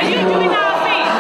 Are you doing our thing?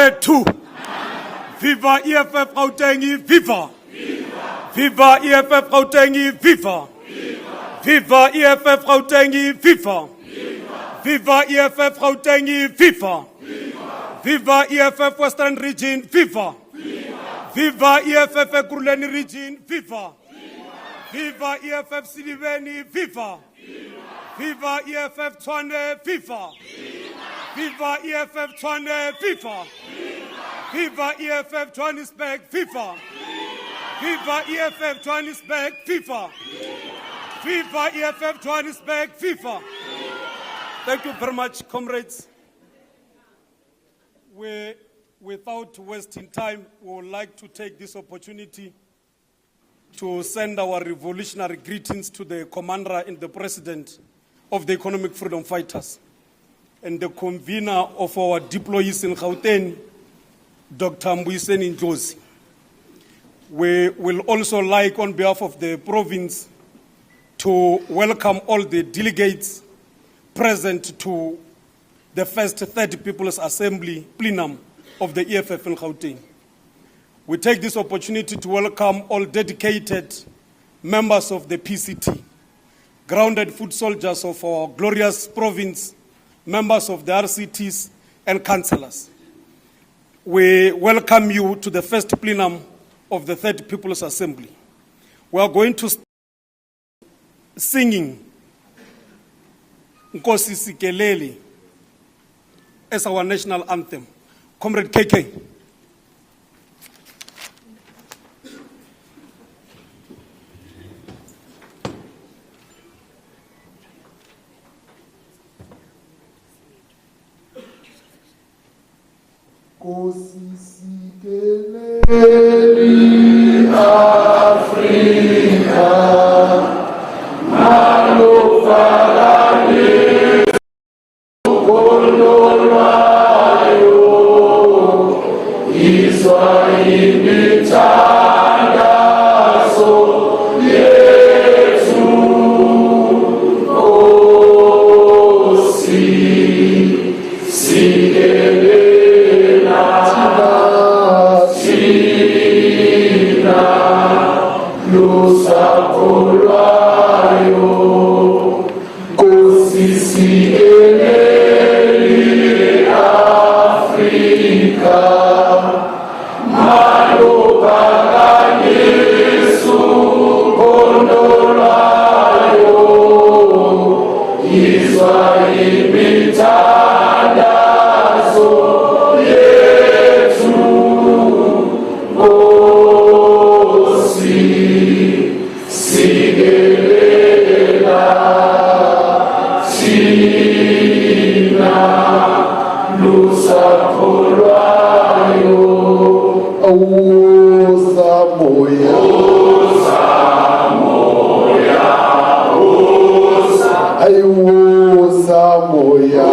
Where to? Viva EFF Gauteng, viva! Viva EFF Gauteng, viva! Viva EFF Gauteng, viva! Viva EFF Gauteng, viva! Viva EFF Western Region, viva! Viva EFF Ekurhuleni Region, viva! Viva EFF Siliveni, viva! Viva EFF Tshwane, viva! Viva EFF Tshwane, viva! Viva EFF Johannesburg, viva! Viva EFF Johannesburg, viva! Viva EFF Johannesburg, viva! Thank you very much, comrades. Without wasting time, we would like to take this opportunity to send our revolutionary greetings to the commander and the president of the Economic Freedom Fighters and the convener of our deployees in Gauteng, Dr. Mbuyiseni Ndlozi. We will also like, on behalf of the province, to welcome all the delegates present to the first 30 People's Assembly Plenum of the EFF in Gauteng. We take this opportunity to welcome all dedicated members of the PCT, grounded foot soldiers of our glorious province, members of the RCTs and councillors. We welcome you to the first plenum of the Third People's Assembly. We are going to start singing Nkosi Sikeleli as our national anthem. Comrade KK. Nkosi Sikeleli Afrika malofalale kondolwayo izwa imithandazo yethu Nkosi Sikeleli Lusakolwayo Nkosi Sikeleli Afrika malobhakanisu kondolwayo izwa imithandazo yethu Nkosi Sikelela thina lusakholwayo awuza moya ayuza moya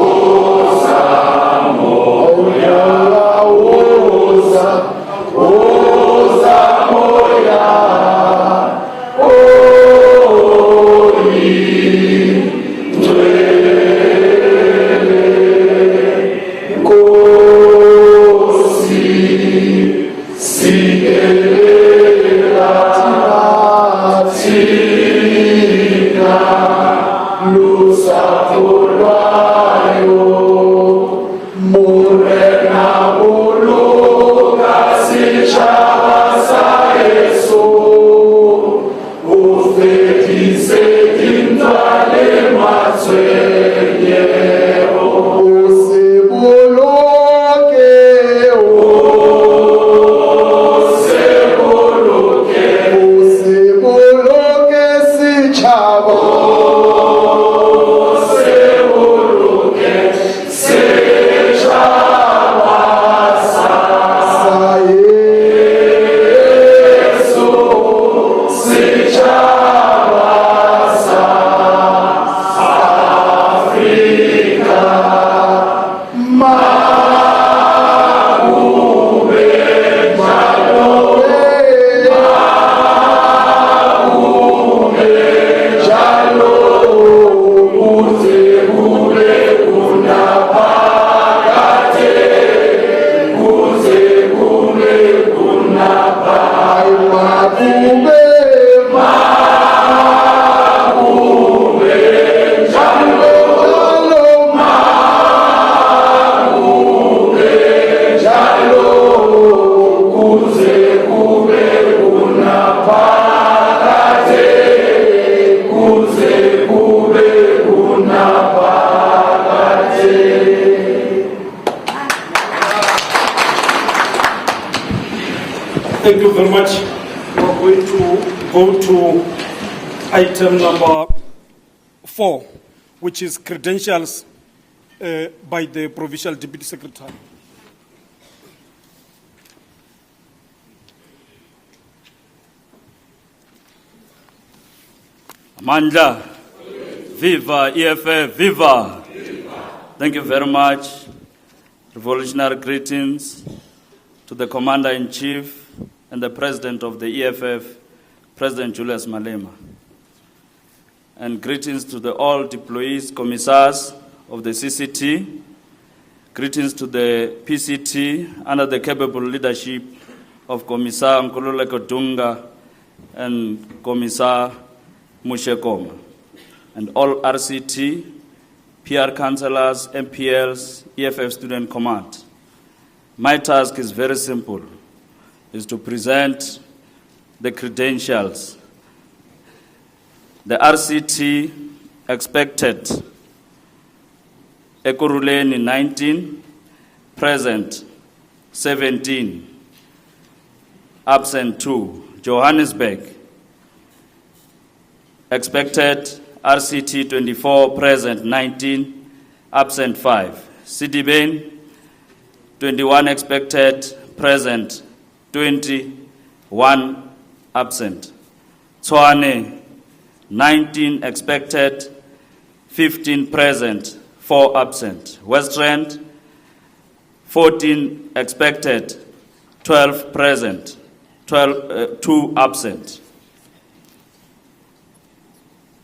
Thank you very much. We are going to go to item number 4, which is credentials by the Provincial Deputy Secretary. Mandla, viva EFF, viva. Thank you very much. Revolutionary greetings to the Commander-in-Chief and the President of the EFF, President Julius Malema. And greetings to the all deployees, commissars of the CCT. Greetings to the PCT under the capable leadership of Commissar Nkululeko Dunga and Commissar Mushekoma. And all RCT, PR councillors, MPLs, EFF Student Command. My task is very simple, is to present the credentials. The RCT expected Ekurhuleni 19, present 17, absent 2. Johannesburg expected RCT 24, present 19, absent 5. Sidibeng 21 expected, present 20, 1 absent. Tshwane 19 expected, 15 present, 4 absent. Westland 14 expected, 12 present, 2 absent.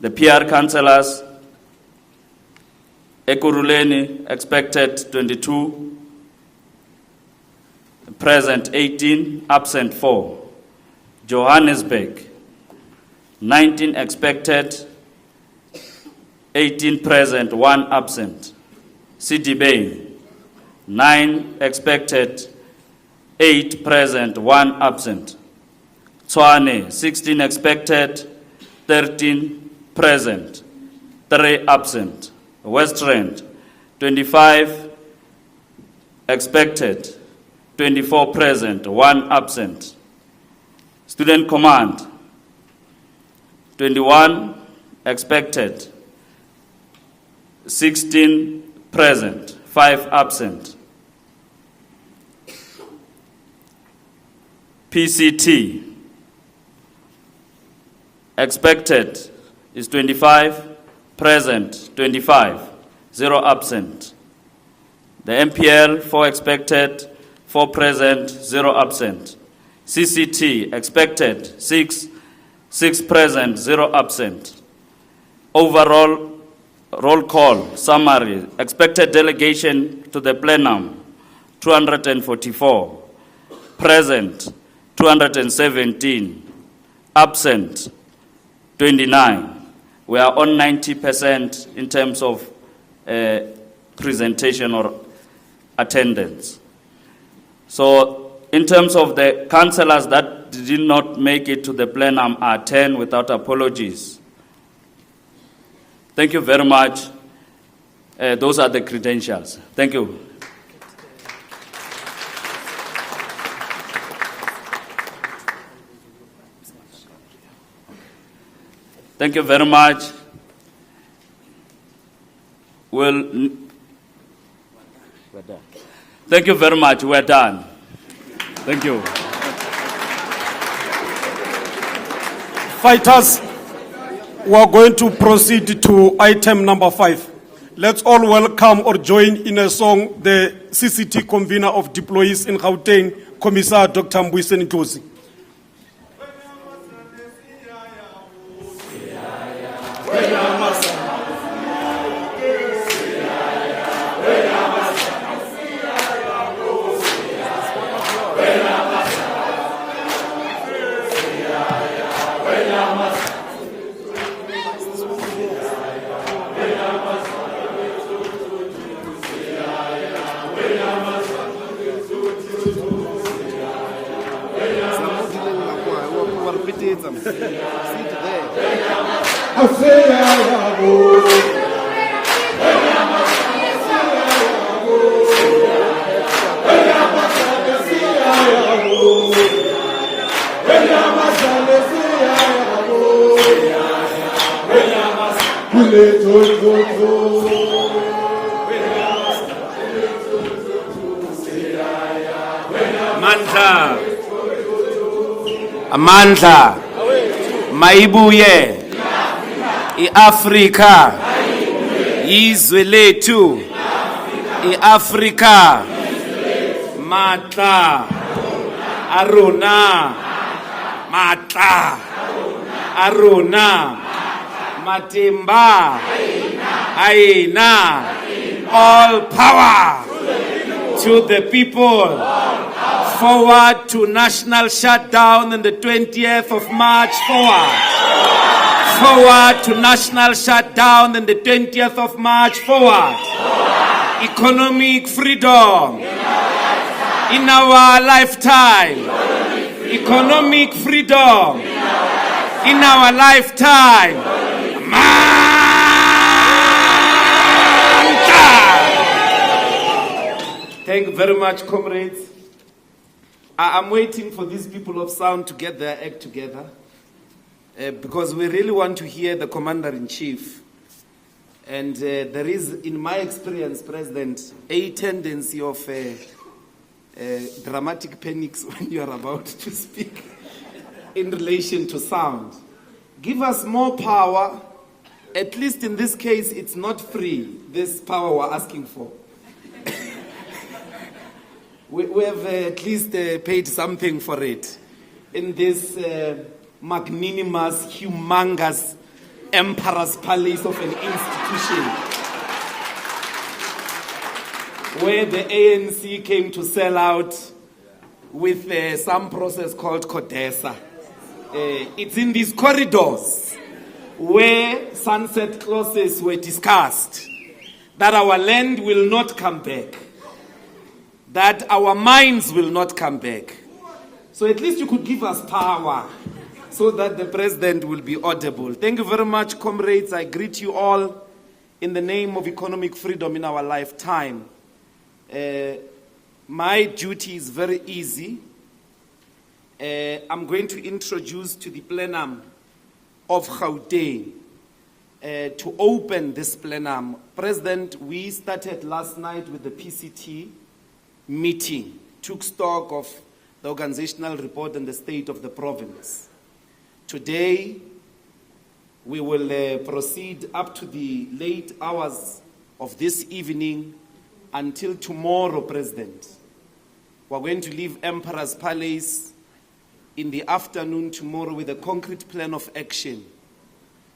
The PR councillors, Ekurhuleni expected 22, present 18, absent 4. Johannesburg 19 expected, 18 present, 1 absent. Sidibeng 9 expected, 8 present, 1 absent. Tshwane 16 expected, 13 present, 3 absent. Westland 25 expected, 24 present, 1 absent. Student Command 21 expected, 16 present, 5 absent. PCT expected is 25, present 25, 0 absent. The MPL 4 expected, 4 present, 0 absent. CCT expected 6, 6 present, 0 absent. Overall roll call summary, expected delegation to the plenum 244, present 217, absent 29. We are on 90% in terms of presentation or attendance. So in terms of the councillors that did not make it to the plenum are 10 without apologies. Thank you very much. Those are the credentials. Thank you. Thank you very much. Thank you very much. We're done. Thank you. Fighters, we are going to proceed to item number 5. Let's all welcome or join in a song the CCT convener of deployees in Gauteng, Commissar Dr. Mbuyiseni Nkosi. Amandla. Amandla. Maibuye. I-Afrika. Izwe lethu. I-Afrika. Matla. Aruna. Matla. Aruna. Matimba. Aina. All power to the people. Forward to national shutdown on the 20th of March. Forward. Forward to national shutdown on the 20th of March. Forward. Economic freedom in our lifetime. Economic freedom in our lifetime. Thank you very much, comrades. I'm waiting for these people of sound to get their act together because we really want to hear the Commander-in-Chief. And there is, in my experience, President, a tendency of dramatic panics when you are about to speak in relation to sound. Give us more power. At least in this case, it's not free, this power we're asking for. We have at least paid something for it in this magnanimous, humongous emperor's palace of an institution where the ANC came to sell out with some process called CODESA. It's in these corridors where sunset clauses were discussed, that our land will not come back, that our minds will not come back. So at least you could give us power so that the president will be audible. Thank you very much, comrades. I greet you all in the name of economic freedom in our lifetime. My duty is very easy. I'm going to introduce to the plenum of Gauteng to open this plenum. President, we started last night with the PCT meeting, took stock of the organizational report and the state of the province. Today, we will proceed up to the late hours of this evening until tomorrow, President. We're going to leave Emperor's Palace in the afternoon tomorrow with a concrete plan of action,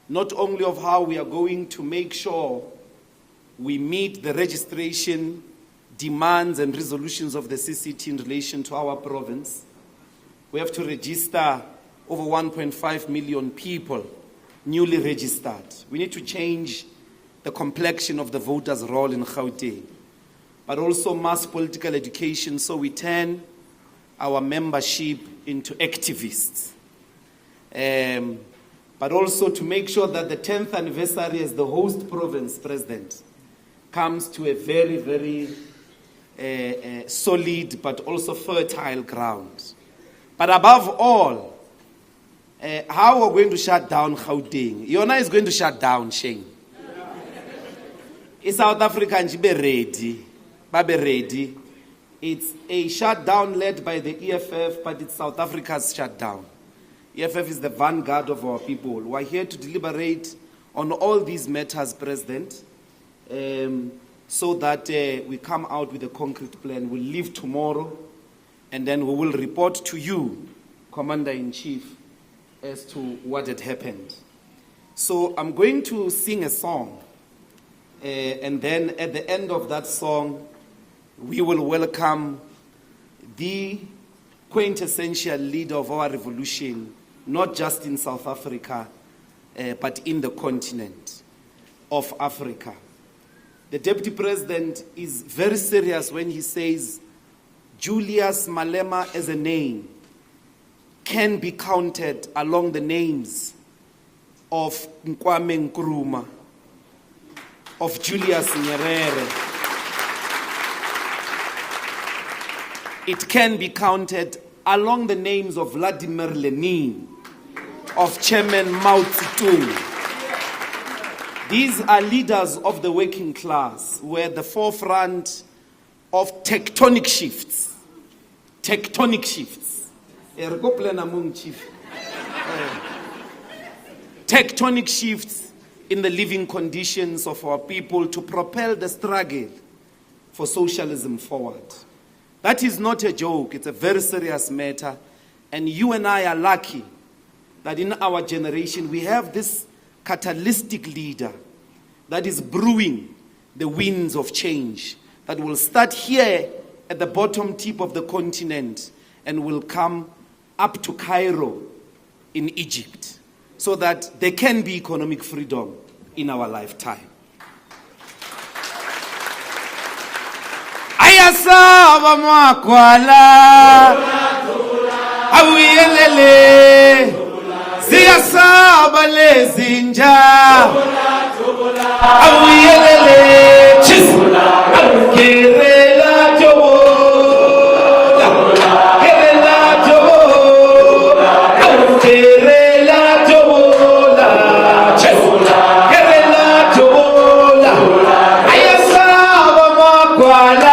not only of how we are going to make sure we meet the registration demands and resolutions of the CCT in relation to our province. We have to register over 1.5 million people newly registered. We need to change the complexion of the voters' role in Gauteng, but also mass political education so we turn our membership into activists. But also to make sure that the 10th anniversary as the host province, President, comes to a very, very solid but also fertile ground. But above all, how we're going to shut down Gauteng. Yona is going to shut down, Shane. In South Africa, and be ready. Be ready. It's a shutdown led by the EFF, but it's South Africa's shutdown. EFF is the vanguard of our people. We're here to deliberate on all these matters, President, so that we come out with a concrete plan. We'll leave tomorrow, and then we will report to you, Commander-in-Chief, as to what had happened. So I'm going to sing a song, and then at the end of that song, we will welcome the quintessential leader of our revolution, not just in South Africa, but in the continent of Africa. The Deputy President is very serious when he says Julius Malema as a name can be counted along the names of Kwame Nkrumah, of Julius Nyerere. It can be counted along the names of Vladimir Lenin, of Chairman Mao Zedong. These are leaders of the working class who are at the forefront of tectonic shifts. Tectonic shifts. Tectonic shifts in the living conditions of our people to propel the struggle for socialism forward. That is not a joke, it's a very serious matter. And you and I are lucky that in our generation we have this catalytic leader that is brewing the winds of change that will start here at the bottom tip of the continent and will come up to Cairo in Egypt so that there can be economic freedom in our lifetime. Ayasaba makwala awiyelele ziyasaba lezinja awiyelele chisula kerela jobola kerela jobola kerela jobola chisula kerela jobola ayasaba makwala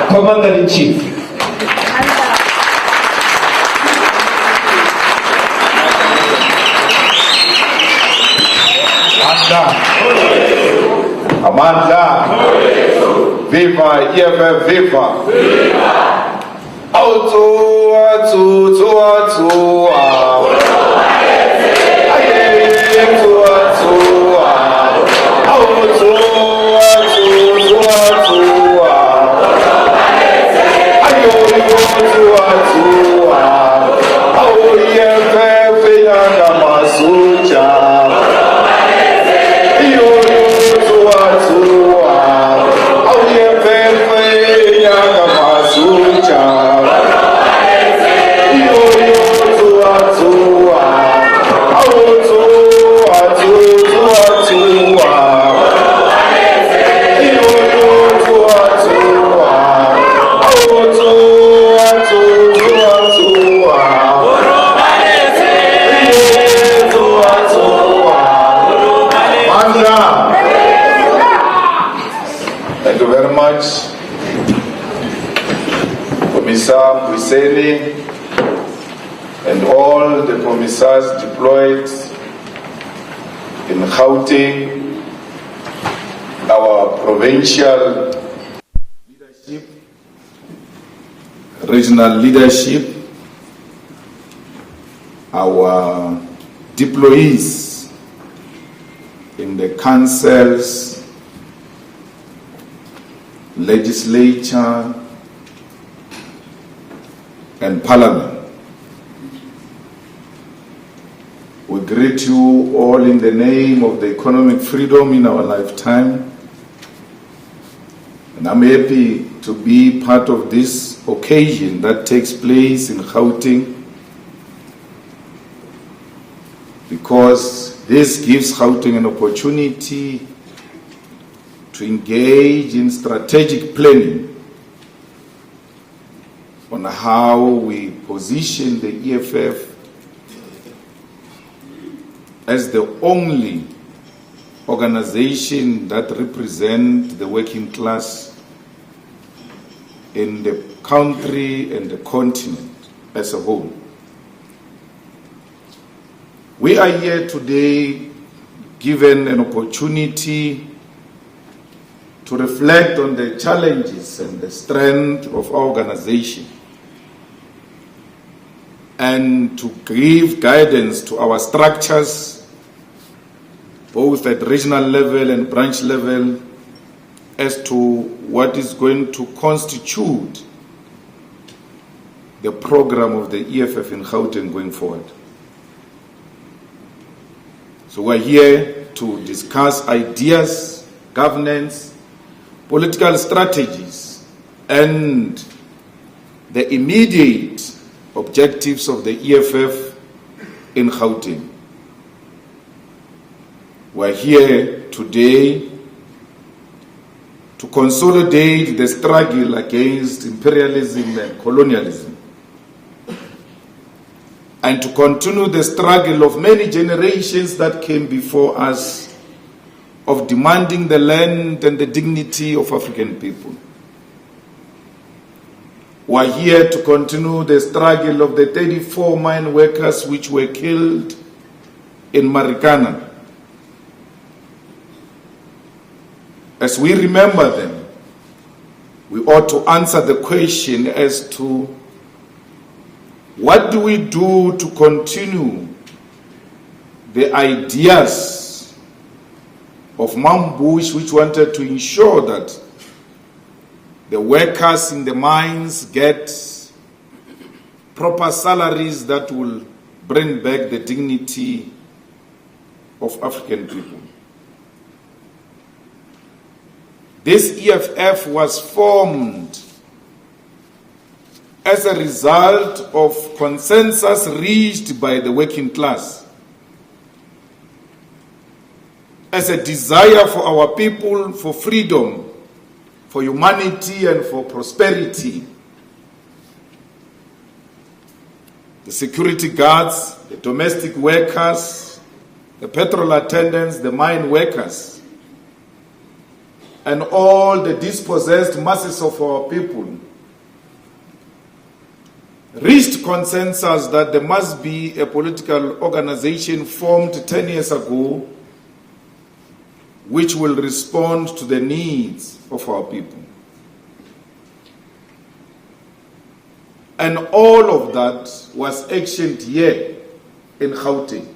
Commander-in-Chief. Amanda. Viva, EFF, viva. Auto, Thank you very much, Commissar Mwiseni, and all the commissars deployed in Gauteng, our provincial leadership, regional leadership, our deployees in the councils, legislature, and parliament. We We greet you all in the name of the economic freedom in our lifetime. And I'm happy to be part of this occasion that takes place in Gauteng, because this gives Gauteng an opportunity to engage in strategic planning on how we position the EFF as the only organization that represents the working class in the country and the continent as a whole. We are here today given an opportunity to reflect on the challenges and the strength of our organization, and to give guidance to our structures, both at regional level and branch level, as to what is going to constitute the program of the EFF in Gauteng going forward. So we're here to discuss ideas, governance, political strategies, and the immediate objectives of the EFF in Gauteng. We're here today to consolidate the struggle against imperialism and colonialism, and to continue the struggle of many generations that came before us of demanding the land and the dignity of African people. We are here to continue the struggle of the 34 mine workers which were killed in Marikana. As we remember them, we ought to answer the question as to what do we do to continue the ideas of Mambush, which wanted to ensure that the workers in the mines get proper salaries that will bring back the dignity of African people. This EFF was formed as a result of consensus reached by the working class, as a desire for our people for freedom, for humanity, and for prosperity. The security guards, the domestic workers, the petrol attendants, the mine workers, and all the dispossessed masses of our people reached consensus that there must be a political organization formed 10 years ago which will respond to the needs of our people. And all of that was actioned here in Gauteng.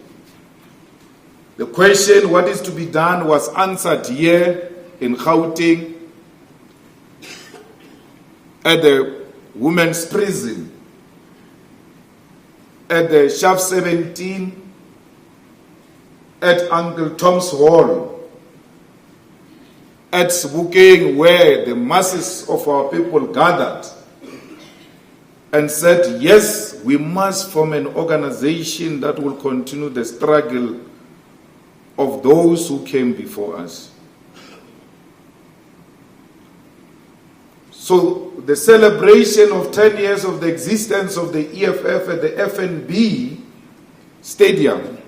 The question, what is to be done, was answered here in Gauteng at the women's prison, at the Shaft 17, at Uncle Tom's Hall, at Sebokeng, where the masses of our people gathered and said, yes, we must form an organization that will continue the struggle of those who came before us. So the celebration of 10 years of the existence of the EFF at the FNB Stadium,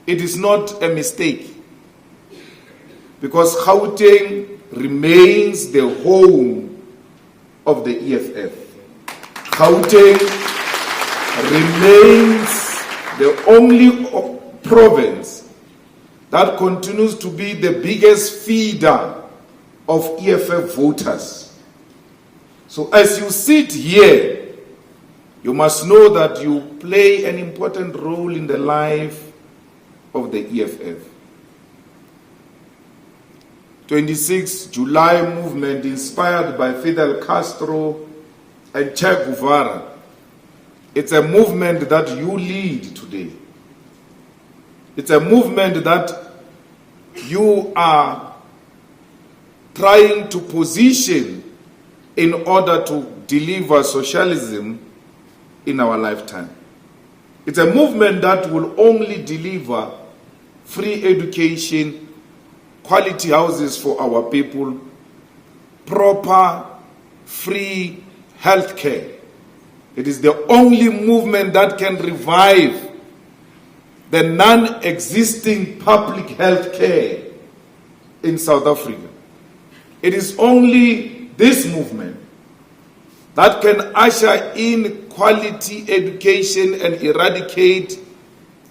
it is not a mistake, because Gauteng remains the home of the EFF. Gauteng remains the only province that continues to be the biggest feeder of EFF voters. So as you sit here, you must know that you play an important role in the life of the EFF. 26 July movement inspired by Fidel Castro and Che Guevara. It's a movement that you lead today. It's a movement that you are trying to position in order to deliver socialism in our lifetime. It's a movement that will only deliver free education, quality houses for our people, proper, free health care. It is the only movement that can revive the non-existing public health care in South Africa. It is only this movement that can usher in quality education and eradicate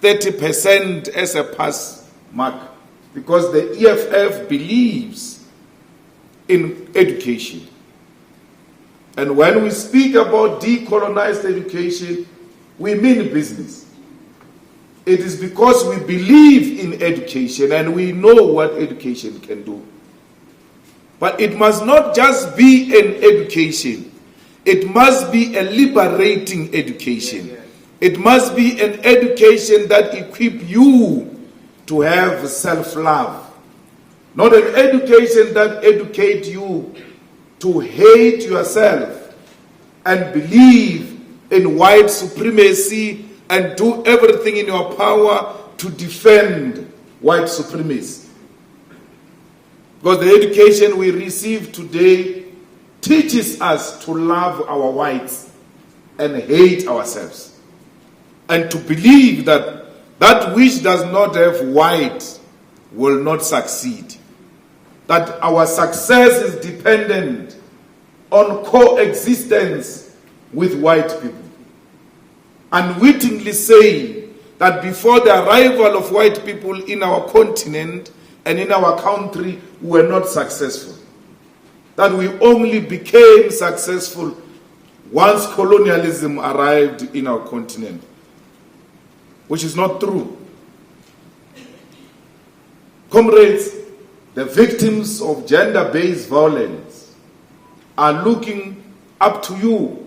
30% as a pass mark, because the EFF believes in education. And when we speak about decolonized education, we mean business. It is because we believe in education and we know what education can do. But it must not just be an education. It must be a liberating education. It must be an education that equips you to have self-love. Not an education that educates you to hate yourself and believe in white supremacy and do everything in your power to defend white supremacy. Because the education we receive today teaches us to love our whites and hate ourselves, and to believe that that which does not have white will not succeed, that our success is dependent on coexistence with white people. Unwittingly say that before the arrival of white people in our continent and in our country, we were not successful. That we only became successful once colonialism arrived in our continent, which is not true. Comrades, the victims of gender-based violence are looking up to you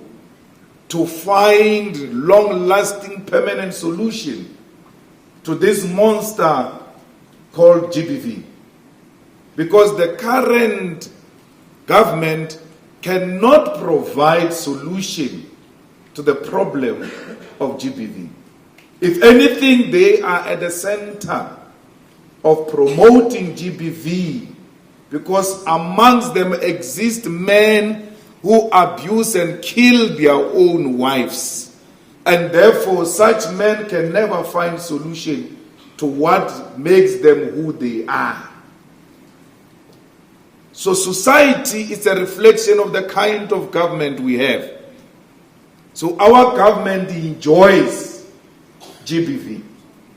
to find long-lasting permanent solution to this monster called GBV. Because the current government cannot provide solution to the problem of GBV. If anything, they are at the center of promoting GBV, because amongst them exist men who abuse and kill their own wives. And therefore, such men can never find solution to what makes them who they are. So society is a reflection of the kind of government we have. So our government enjoys GBV.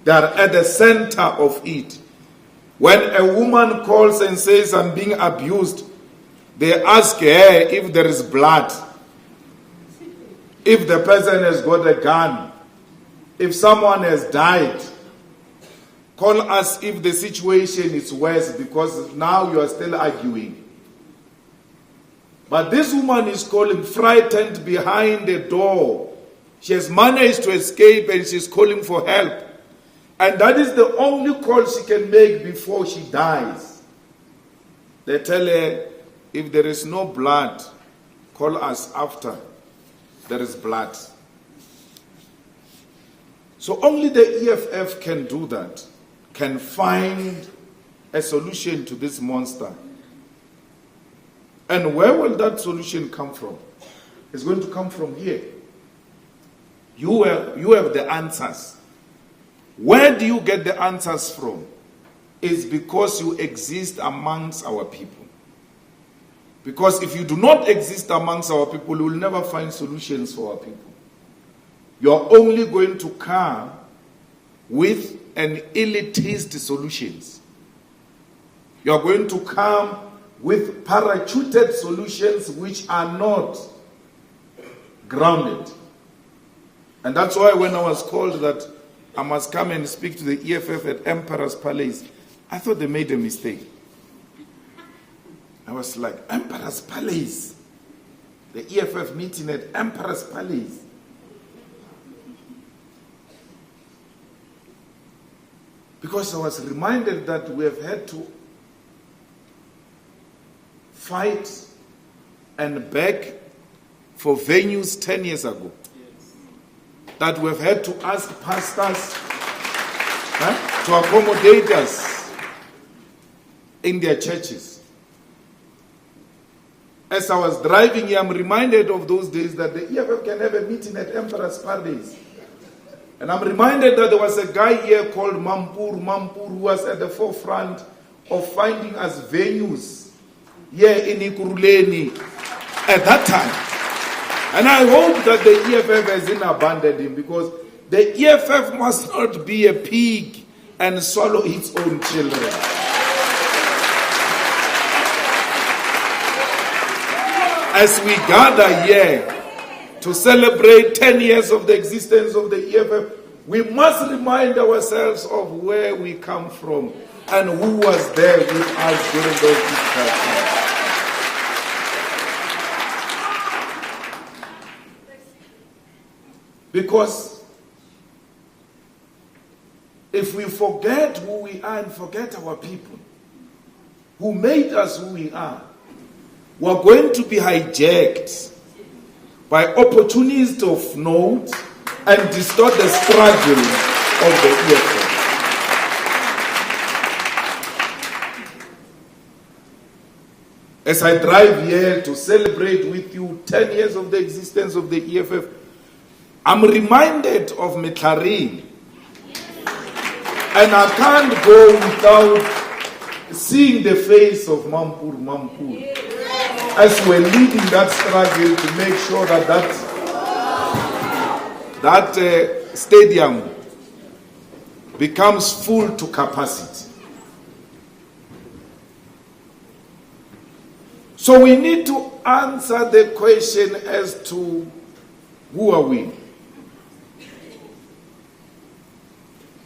They are at the center of it. When a woman calls and says, I'm being abused, they ask her if there is blood, if the person has got a gun, if someone has died. Call us if the situation is worse, because now you are still arguing. But this woman is calling, frightened behind the door. She has managed to escape and she's calling for help. And that is the only call she can make before she dies. They tell her, if there is no blood, call us after there is blood. So only the EFF can do that, can find a solution to this monster. And where will that solution come from? It's going to come from here. You have the answers. Where do you get the answers from? It's because you exist amongst our people. Because if you do not exist amongst our people, you will never find solutions for our people. You're only going to come with an elitist solutions. You're going to come with parachuted solutions which are not grounded. And that's why when I was called that I must come and speak to the EFF at Emperor's Palace, I thought they made a mistake. I was like, Emperor's Palace? The EFF meeting at Emperor's Palace? Because I was reminded that we have had to fight and beg for venues 10 years ago. That we have had to ask pastors to accommodate us in their churches. As I was driving here, I'm reminded of those days that the EFF can have a meeting at Emperor's Palace. And I'm reminded that there was a guy here called Mampur, who was at the forefront of finding us venues here in Ikuruleni at that time. And I hope that the EFF hasn't abandoned him, because the EFF must not be a pig and swallow its own children. As we gather here to celebrate 10 years of the existence of the EFF, we must remind ourselves of where we come from and who was there with us during those difficult times. Because if we forget who we are and forget our people who made us who we are, we're going to be hijacked by opportunists of note and distort the struggle of the EFF. As I drive here to celebrate with you 10 years of the existence of the EFF, I'm reminded of Metlarin. And I can't go without seeing the face of Mampur, as we're leading that struggle to make sure that that stadium becomes full to capacity. So we need to answer the question as to who are we?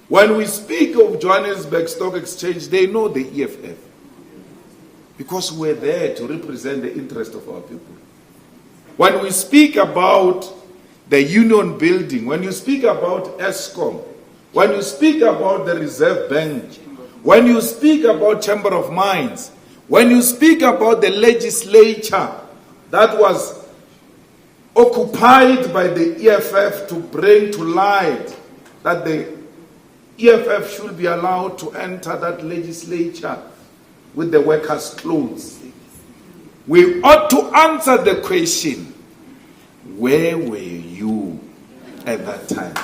When we speak of Johannesburg Stock Exchange, they know the EFF, because we're there to represent the interest of our people. When we speak about the Union Building, when you speak about ESCOM, when you speak about the Reserve Bank, when you speak about Chamber of Mines, when you speak about the legislature that was occupied by the EFF to bring to light that the EFF should be allowed to enter that legislature with the workers' clothes, we ought to answer the question, where were you at that time?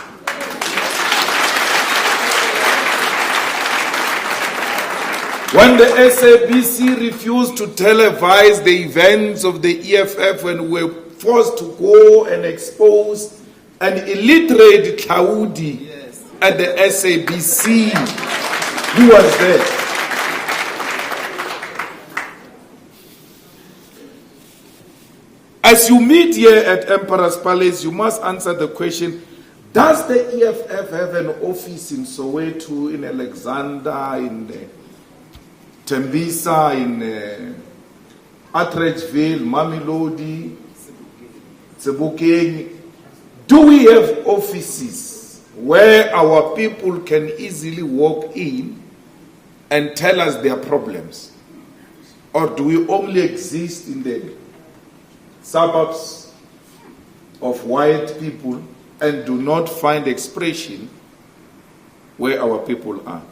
When the SABC refused to televise the events of the EFF, when we were forced to go and expose an illiterate Claudi at the SABC, who was there? As you meet here at Emperor's Palace, you must answer the question, does the EFF have an office in Soweto, in Alexander, in Tembisa, in Atteridgeville, Mamelodi, Sebokeng? Do we have offices where our people can easily walk in and tell us their problems? Or do we only exist in the suburbs of white people and do not find expression where our people are?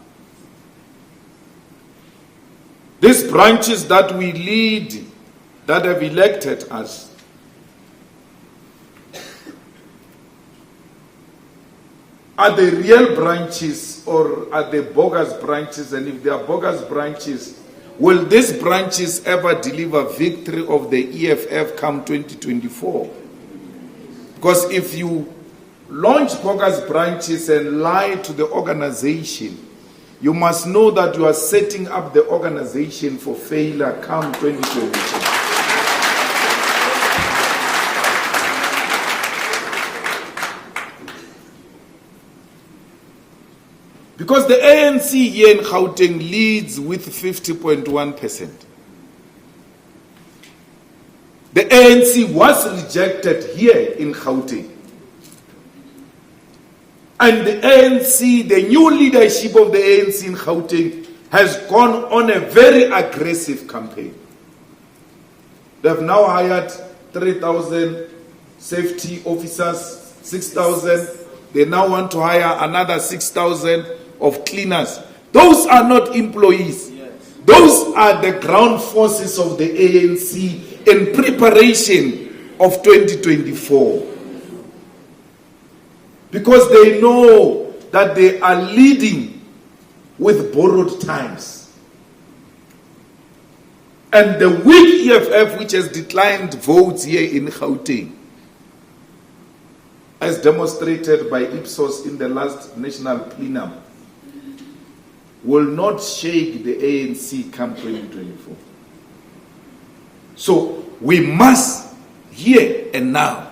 These branches that we lead, that have elected us, are they real branches or are they bogus branches? And if they are bogus branches, will these branches ever deliver victory of the EFF come 2024? Because if you launch bogus branches and lie to the organization, you must know that you are setting up the organization for failure come 2022. Because the ANC here in Gauteng leads with 50.1%. The ANC was rejected here in Gauteng. And the ANC, the new leadership of the ANC in Gauteng, has gone on a very aggressive campaign. They have now hired 3,000 safety officers, 6,000. They now want to hire another 6,000 of cleaners. Those are not employees. Those are the ground forces of the ANC in preparation of 2024. Because they know that they are leading with borrowed times. And the weak EFF, which has declined votes here in Gauteng, as demonstrated by Ipsos in the last national plenum, will not shake the ANC come 2024. So we must, here and now,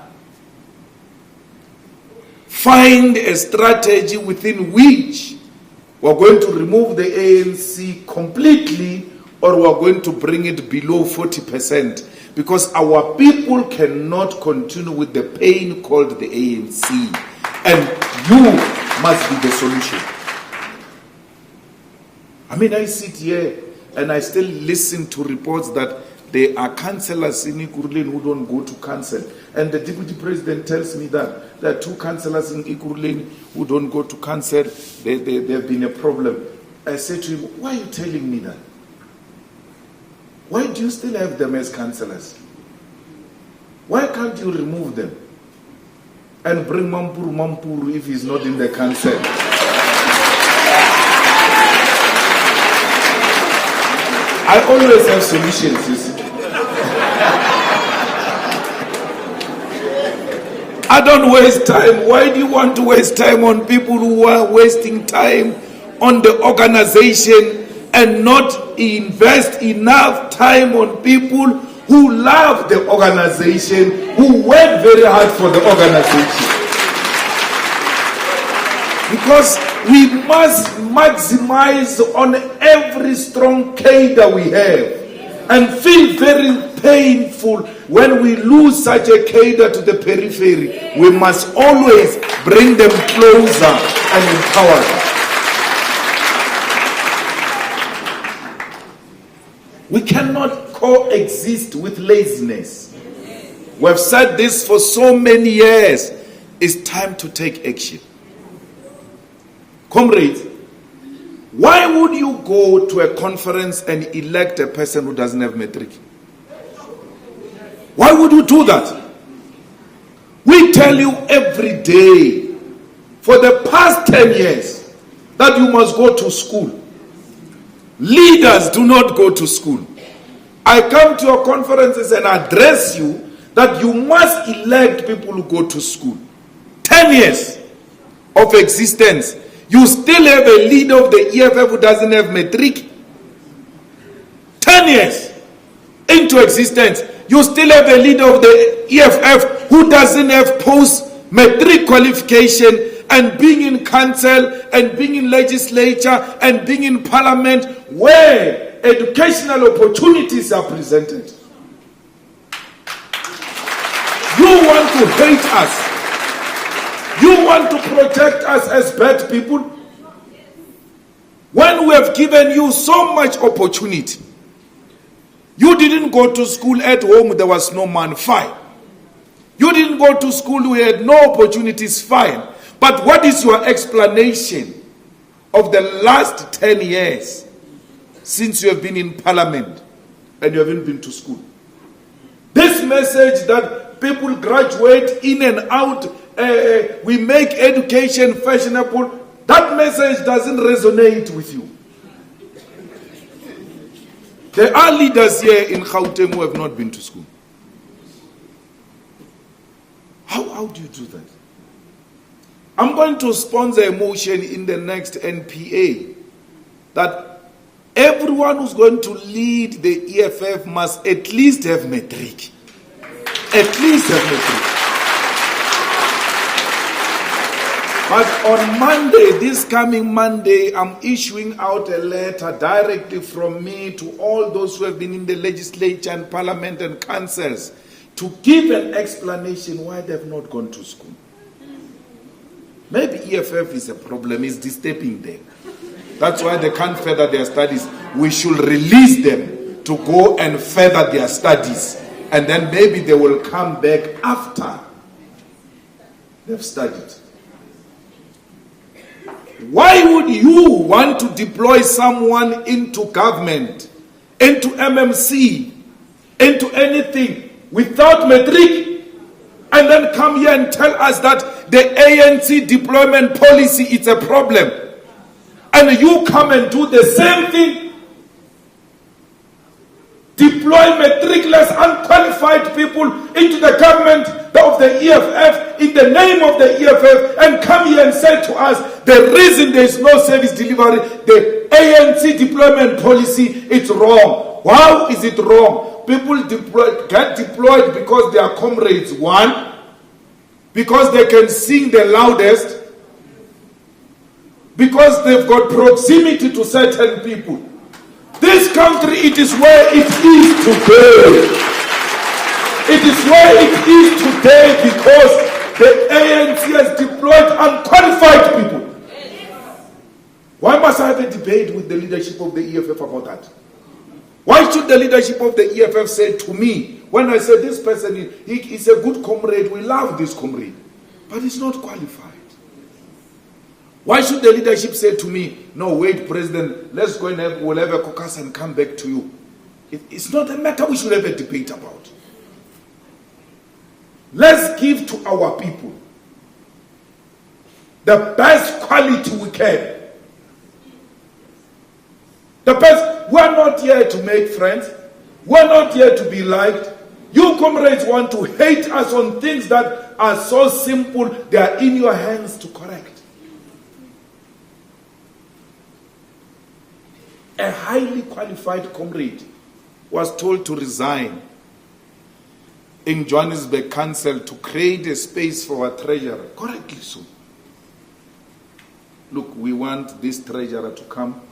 find a strategy within which we're going to remove the ANC completely, or we're going to bring it below 40%, because our people cannot continue with the pain called the ANC, and you must be the solution. I mean, I sit here and I still listen to reports that there are councillors in Ekurhuleni who don't go to council. And the deputy president tells me that there are 2 councillors in Ekurhuleni who don't go to council. There have been a problem. I said to him, why are you telling me that? Why do you still have them as councillors? Why can't you remove them and bring Mampuru if he's not in the council? I always have solutions, you see. I don't waste time. Why do you want to waste time on people who are wasting time on the organization and not invest enough time on people who love the organization, who work very hard for the organization? Because we must maximize on every strong cadre we have, and feel very painful when we lose such a cadre to the periphery. We must always bring them closer and empower them. We cannot coexist with laziness. We have said this for so many years. It's time to take action. Comrades, why would you go to a conference and elect a person who doesn't have matric? Why would you do that? We tell you every day, for the past 10 years, that you must go to school. Leaders do not go to school. I come to your conferences and address you that you must elect people who go to school. 10 years of existence. You still have a leader of the EFF who doesn't have matric. 10 years into existence, you still have a leader of the EFF who doesn't have post-matric qualification, and being in council and being in legislature and being in parliament where educational opportunities are presented. You want to hate us. You want to protect us as bad people? When we have given you so much opportunity, you didn't go to school at home, there was no man, fine. You didn't go to school, we had no opportunities, fine. But what is your explanation of the last 10 years since you have been in parliament and you haven't been to school? This message that people graduate in and out, we make education fashionable, that message doesn't resonate with you. There are leaders here in Gauteng who have not been to school. How do you do that? I'm going to sponsor a motion in the next NPA that everyone who's going to lead the EFF must at least have matric. At least have matric. But on Monday, this coming Monday, I'm issuing out a letter directly from me to all those who have been in the legislature and parliament and councils to give an explanation why they have not gone to school. Maybe EFF is a problem, it's disturbing them. That's why they can't further their studies. We should release them to go and further their studies. And then maybe they will come back after they've studied. Why would you want to deploy someone into government, into MMC, into anything without matric, and then come here and tell us that the ANC deployment policy is a problem, and you come and do the same thing, deploy matricless, unqualified people into the government of the EFF in the name of the EFF, and come here and say to us the reason there is no service delivery, the ANC deployment policy, it's wrong. How is it wrong? People get deployed because their comrades won, because they can sing the loudest, because they've got proximity to certain people. This country, it is where it is today. It is where it is today because the ANC has deployed unqualified people. Why must I have a debate with the leadership of the EFF about that? Why should the leadership of the EFF say to me, when I say this person is a good comrade, we love this comrade, but he's not qualified? Why should the leadership say to me, no, wait, President, let's go and we'll have a caucus and come back to you? It's not a matter we should have a debate about. Let's give to our people the best quality we can. The best. We're not here to make friends. We're not here to be liked. You comrades want to hate us on things that are so simple, they are in your hands to correct. A highly qualified comrade was told to resign in Johannesburg Council to create a space for a treasurer. Correctly so. Look, we want this treasurer to come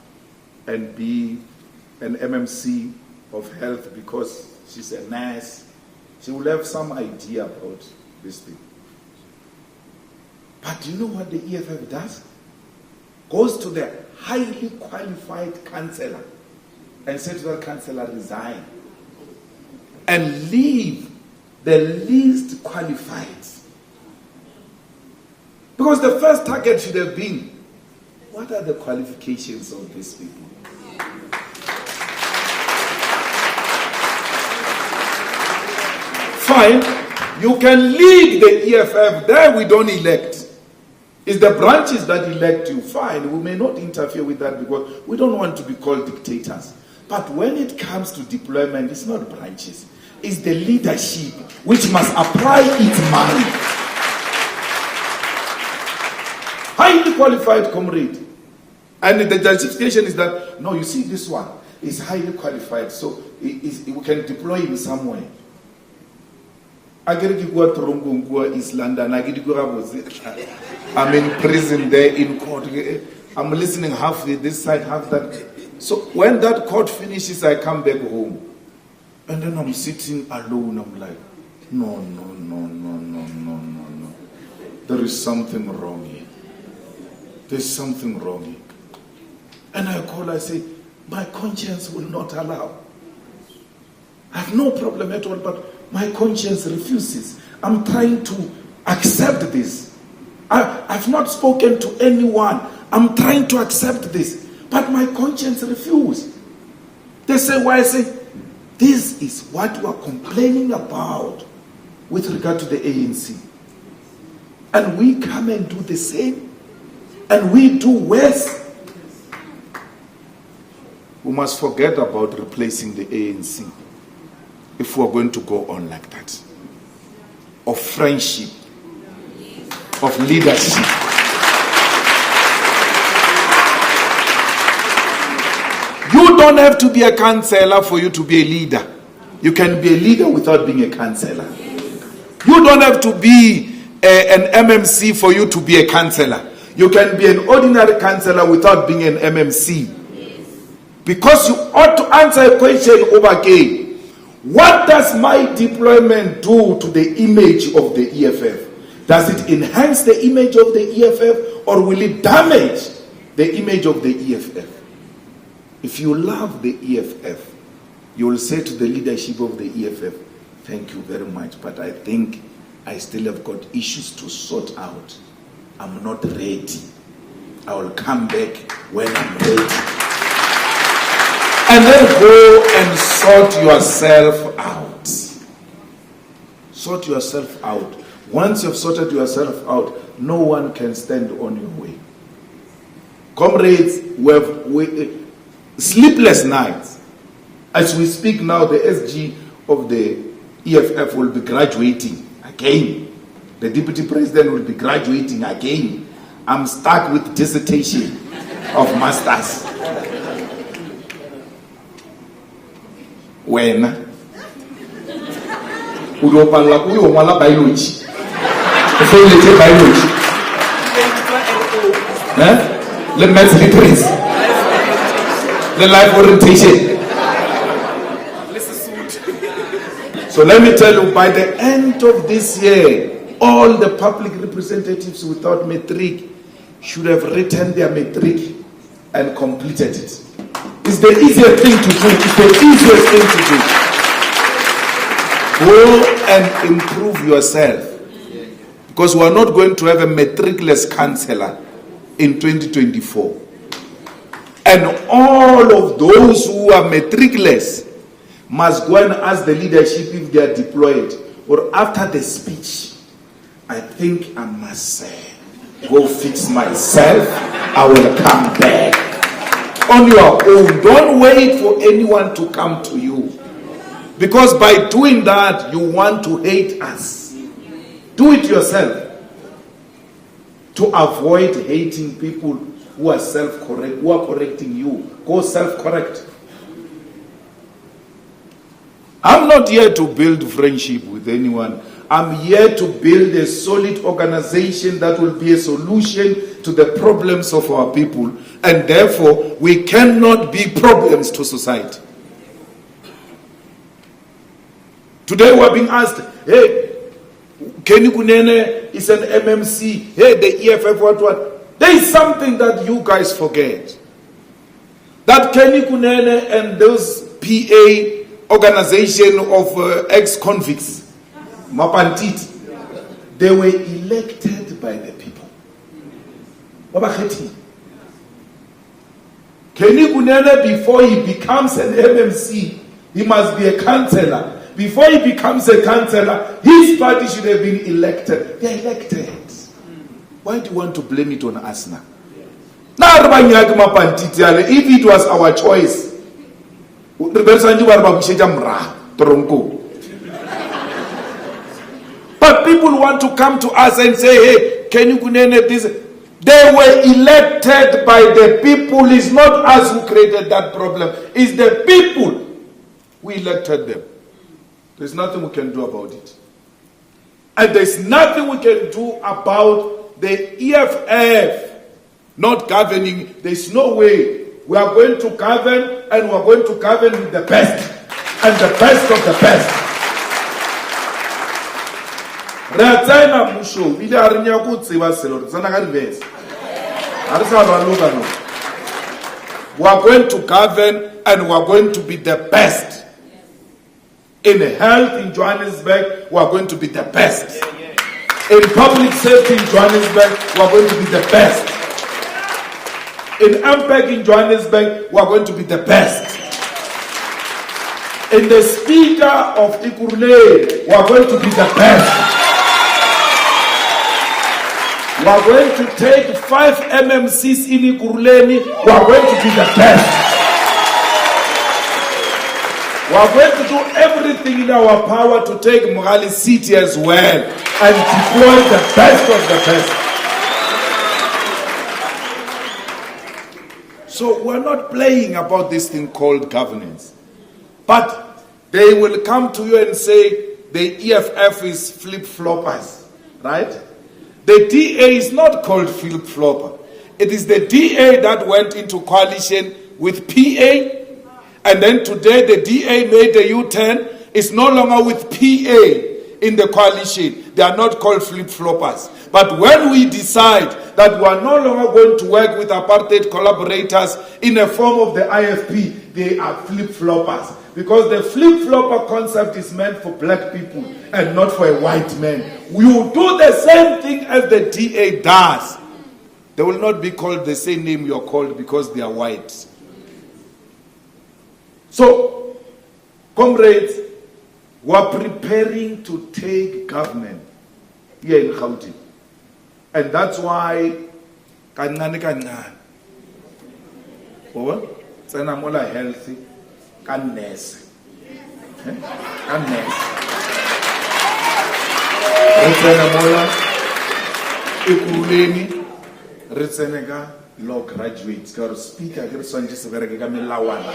and be an MMC of health because she's a nurse. She will have some idea about this thing. But do you know what the EFF does? Goes to the highly qualified councillor and says to the councillor, resign. And leave the least qualified. Because the first target should have been, what are the qualifications of these people? Fine, you can lead the EFF, there we don't elect. It's the branches that elect you. Fine, we may not interfere with that because we don't want to be called dictators. But when it comes to deployment, it's not branches. It's the leadership which must apply its mind. Highly qualified comrade. And the justification is that, no, you see, this one is highly qualified, so we can deploy him somewhere. I'm in prison there in court. I'm listening half this side, half that. So when that court finishes, I come back home. And then I'm sitting alone. I'm like, no. There is something wrong here. There's something wrong here. And I call, I say, my conscience will not allow. I have no problem at all, but my conscience refuses. I'm trying to accept this. I've not spoken to anyone. I'm trying to accept this. But my conscience refuses. They say, why? I say, this is what we are complaining about with regard to the ANC. And we come and do the same. And we do worse. We must forget about replacing the ANC if we're going to go on like that. Of friendship, of leadership. You don't have to be a councillor for you to be a leader. You can be a leader without being a councillor. You don't have to be an MMC for you to be a councillor. You can be an ordinary councillor without being an MMC. Because you ought to answer a question over again. What does my deployment do to the image of the EFF? Does it enhance the image of the EFF or will it damage the image of the EFF? If you love the EFF, you will say to the leadership of the EFF, thank you very much, but I think I still have got issues to sort out. I'm not ready. I will come back when I'm ready. And then go and sort yourself out. Sort yourself out. Once you've sorted yourself out, no one can stand on your way. Comrades, we sleepless nights. As we speak now, the SG of the EFF will be graduating again. The Deputy President will be graduating again. I'm stuck with dissertation of masters. When? Biology. Biology. The maths literacy. The life orientation. So let me tell you, by the end of this year, all the public representatives without matric should have written their matric and completed it. It's the easiest thing to do. It's the easiest thing to do. Go and improve yourself. Because we are not going to have a matricless councillor in 2024. And all of those who are matricless must go and ask the leadership if they are deployed. Or after the speech, I think I must go fix myself. I will come back. On your own. Don't wait for anyone to come to you. Because by doing that, you want to hate us. Do it yourself. To avoid hating people who are self-correct, who are correcting you. Go self-correct. I'm not here to build friendship with anyone. I'm here to build a solid organization that will be a solution to the problems of our people. And therefore, we cannot be problems to society. Today we're being asked, hey, Kenny Kunene is an MMC. Hey, the EFF, what? There is something that you guys forget. That Kenny Kunene and those PA organization of ex-convicts, Mapantit, they were elected by the people. Kenny Kunene, before he becomes an MMC, he must be a councillor. Before he becomes a councillor, his party should have been elected. They are elected. Why do you want to blame it on us now? If it was our choice, but people want to come to us and say, hey, can you kunene this? They were elected by the people. It's not us who created that problem. It's the people who elected them. There's nothing we can do about it. And there's nothing we can do about the EFF not governing. There's no way. We are going to govern, and we are going to govern with the best and the best of the best. We are going to govern, and we are going to be the best. In health in Johannesburg, we are going to be the best. In public safety in Johannesburg, we are going to be the best. In MPEG in Johannesburg, we are going to be the best. In the speaker of Ikurle, we are going to be the best. We are going to take 5 MMCs in Ikurleni, we are going to be the best. We are going to do everything in our power to take Mogale City as well and deploy the best of the best. So we're not playing about this thing called governance. But they will come to you and say the EFF is flip-floppers, right? The DA is not called flip-flopper. It is the DA that went into coalition with PA. And then today the DA made a U-turn. It's no longer with PA. in the coalition, they are not called flip-floppers. But when we decide that we are no longer going to work with apartheid collaborators in the form of the IFP, they are flip-floppers. Because the flip-flopper concept is meant for black people and not for a white man. You do the same thing as the DA does. They will not be called the same name you are called because they are white. So, comrades, we are preparing to take government here in Gauteng. And that's why, tsena mola healthy, can nurse. Can nurse. Tsena mola, ikuleni, retsenega law graduates. Ka speaker, ke swantse se bereke ka melawana.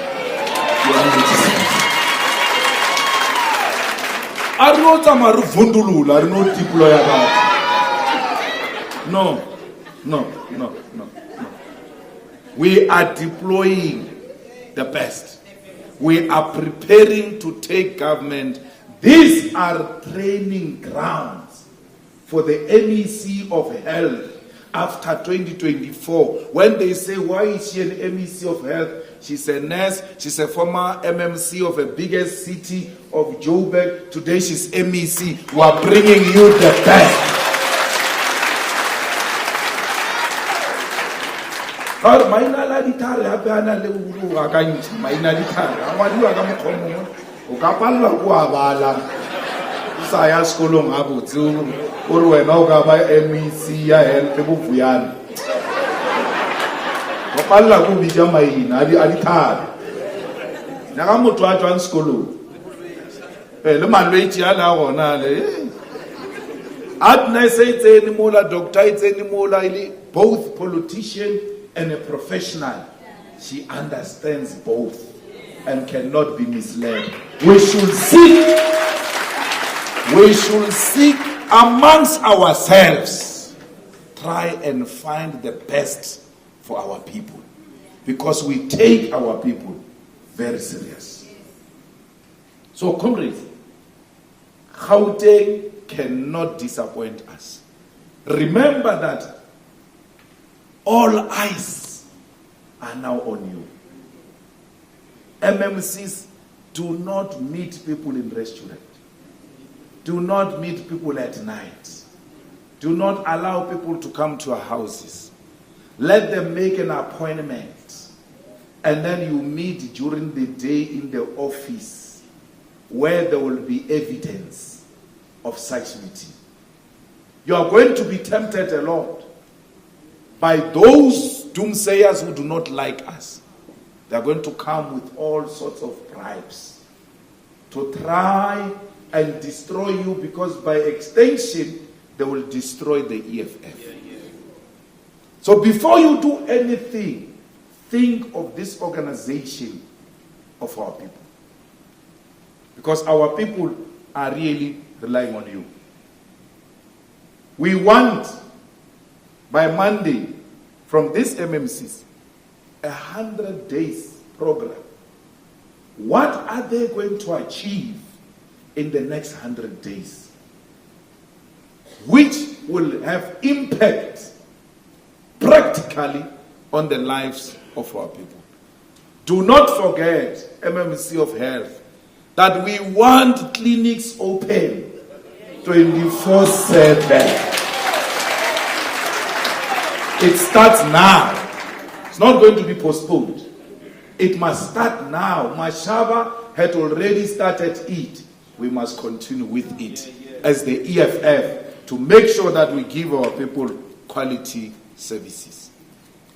Are no tsamaya vundulula, are no deploy about. No. We are deploying the best. We are preparing to take government. These are training grounds for the MEC of Health after 2024. When they say, why is she an MEC of Health? She's a nurse. She's a former MMC of the biggest city of Joburg. Today she's MEC. We are bringing you the best. Maina la ditare hape ana le uru ga ka ntse maina ditare a ngwadiwa ka mokgomo o ka palla go a bala sa ya sekolong a botse o re wena o ka ba MEC ya health go vuyana o palla go bija maina a ditare na ga motho a tswang sekolong le malwetse a la gona le adna se tsene mola doctor tsene mola ile both politician and a professional. She understands both and cannot be misled. We should seek amongst ourselves, try and find the best for our people, because we take our people very serious. So, comrades, Gauteng cannot disappoint us. Remember that all eyes are now on you. MMCs do not meet people in restaurants. Do not meet people at night. Do not allow people to come to our houses. Let them make an appointment. And then you meet during the day in the office where there will be evidence of such meeting. You are going to be tempted a lot by those doomsayers who do not like us. They are going to come with all sorts of bribes to try and destroy you, because by extension, they will destroy the EFF. So before you do anything, think of this organization of our people. Because our people are really relying on you. We want, by Monday, from these MMCs, 100 days program. What are they going to achieve in the next 100 days? Which will have impact practically on the lives of our people. Do not forget, MMC of Health, that we want clinics open 24/7. It starts now. It's not going to be postponed. It must start now. Mashaba had already started it. We must continue with it as the EFF to make sure that we give our people quality services.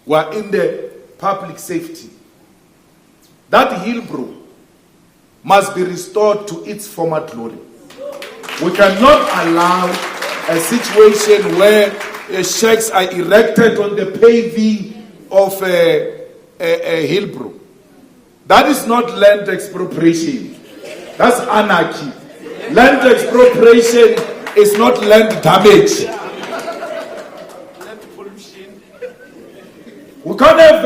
We are in the public safety. That Hillbrook must be restored to its former glory. We cannot allow a situation where shacks are erected on the paving of Hillbrook. That is not land expropriation. That's anarchy. Land expropriation is not land damage. We can't have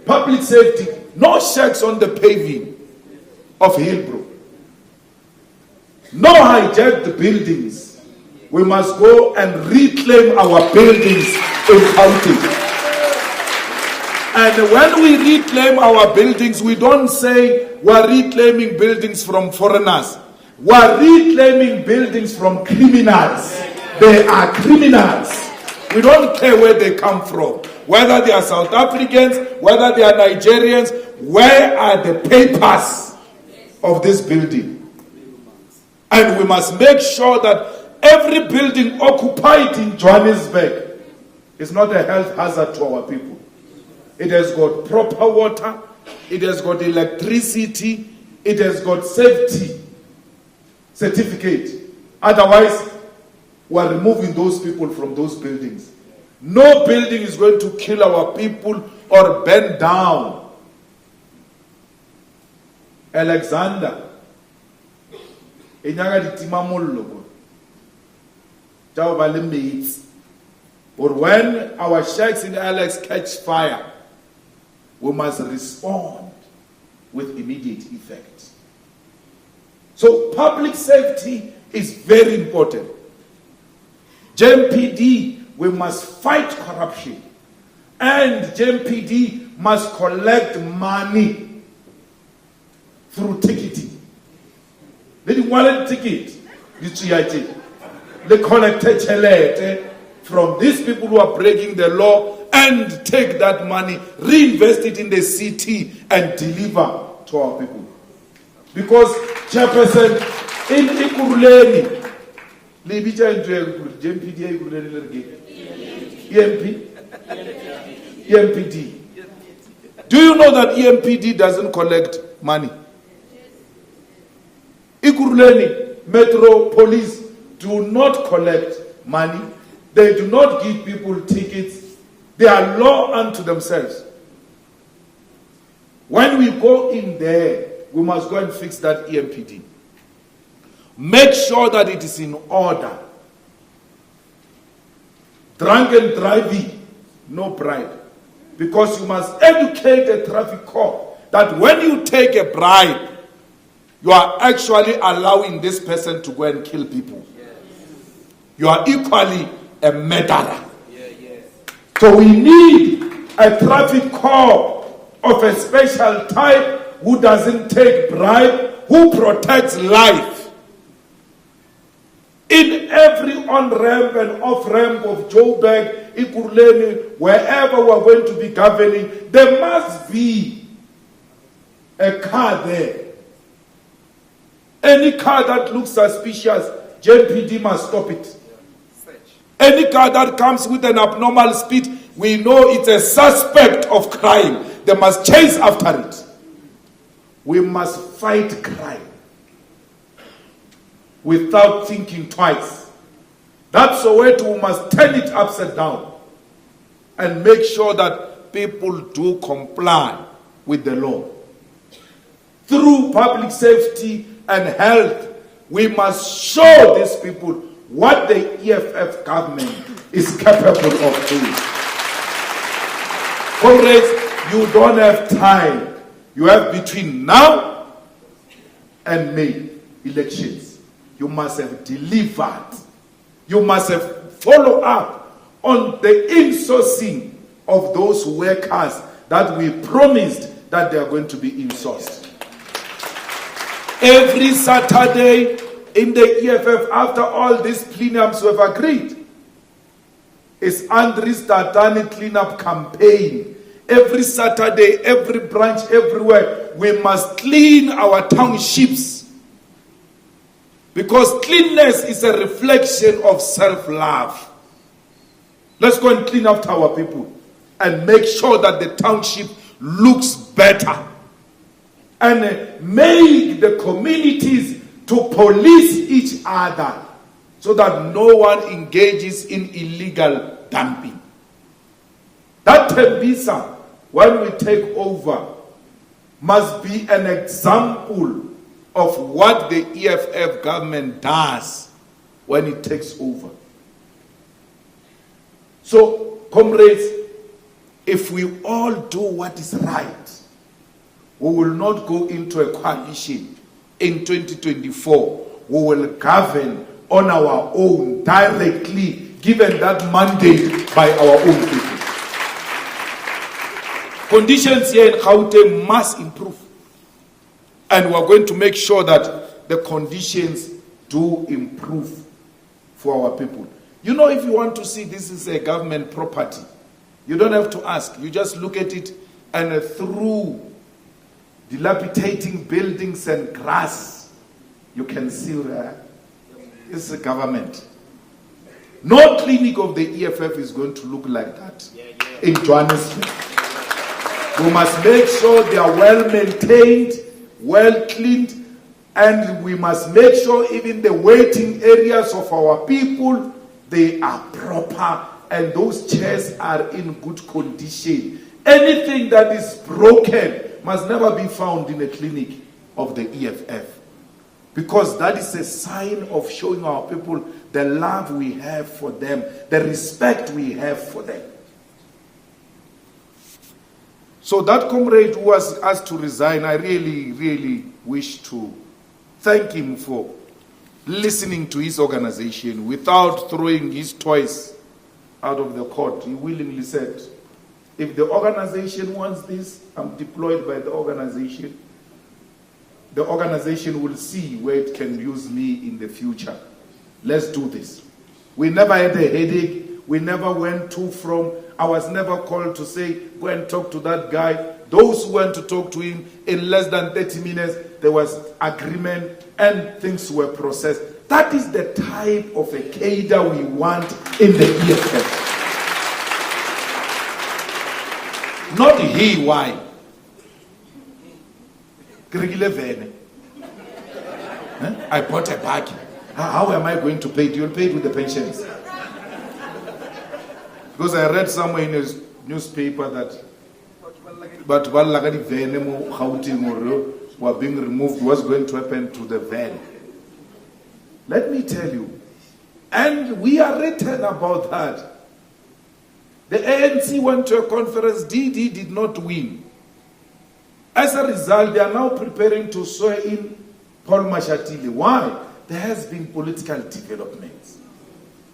public safety, no shacks on the paving of Hillbrook. No hijacked buildings. We must go and reclaim our buildings in Gauteng. And when we reclaim our buildings, we don't say we're reclaiming buildings from foreigners. We're reclaiming buildings from criminals. They are criminals. We don't care where they come from. Whether they are South Africans, whether they are Nigerians, where are the papers of this building? And we must make sure that every building occupied in Johannesburg is not a health hazard to our people. It has got proper water, it has got electricity, it has got safety certificate. Otherwise, we are removing those people from those buildings. No building is going to kill our people or burn down. Alexander, or when our shacks in Alex catch fire, we must respond with immediate effect. So public safety is very important. JMPD, we must fight corruption. And JMPD must collect money through ticketing. They wallet ticket, they collect from these people who are breaking the law and take that money, reinvest it in the city and deliver to our people. Because Chairperson, in Ikuruleni, EMPD. Do you know that EMPD doesn't collect money? Ikuruleni, Metro Police do not collect money. They do not give people tickets. They are law unto themselves. When we go in there, we must go and fix that EMPD. Make sure that it is in order. Drunken driving, no bribe. Because you must educate the traffic cop that when you take a bribe, you are actually allowing this person to go and kill people. You are equally a murderer. So we need a traffic cop of a special type who doesn't take bribe, who protects life. In every on-ramp and off-ramp of Joburg, Ikuruleni, wherever we are going to be governing, there must be a car there. Any car that looks suspicious, JPD must stop it. Any car that comes with an abnormal speed, we know it's a suspect of crime. They must chase after it. We must fight crime without thinking twice. That's the way we must turn it upside down and make sure that people do comply with the law. Through public safety and health, we must show these people what the EFF government is capable of doing. Comrades, you don't have time. You have between now and May elections. You must have delivered. You must have followed up on the insourcing of those workers that we promised that they are going to be insourced. Every Saturday in the EFF, after all these plenums we have agreed, is Andri's Tatani cleanup campaign. Every Saturday, every branch, everywhere, we must clean our townships. Because cleanness is a reflection of self-love. Let's go and clean up our people and make sure that the township looks better. And make the communities to police each other so that no one engages in illegal dumping. That Tembisa, when we take over, must be an example of what the EFF government does when it takes over. So, comrades, if we all do what is right, we will not go into a coalition in 2024 we will govern on our own, directly, given that mandate by our own people. Conditions here in Gauteng must improve. And we're going to make sure that the conditions do improve for our people. You know, if you want to see this is a government property, you don't have to ask. You just look at it, and through dilapidating buildings and grass, you can see that it's a government. No clinic of the EFF is going to look like that in Johannesburg. We must make sure they are well maintained, well cleaned, and we must make sure even the waiting areas of our people, they are proper and those chairs are in good condition. Anything that is broken must never be found in a clinic of the EFF, because that is a sign of showing our people the love we have for them, the respect we have for them. So that comrade who was asked to resign, I really, really wish to thank him for listening to his organization without throwing his toys out of the court. He willingly said, if the organization wants this, I'm deployed by the organization. The organization will see where it can use me in the future. Let's do this. We never had a headache. We never went to from. I was never called to say, go and talk to that guy. Those who went to talk to him, in less than 30 minutes, there was agreement and things were processed. That is the type of a cadre we want in the EFF. Not he, why? I bought a bag. How am I going to pay it? You'll pay it with the pensions. Because I read somewhere in a newspaper that but while were being removed, what's going to happen to the van? Let me tell you, and we are written about that. The ANC went to a conference, DD did not win. As a result, they are now preparing to swear in Paul Mashatile. Why? There has been political developments.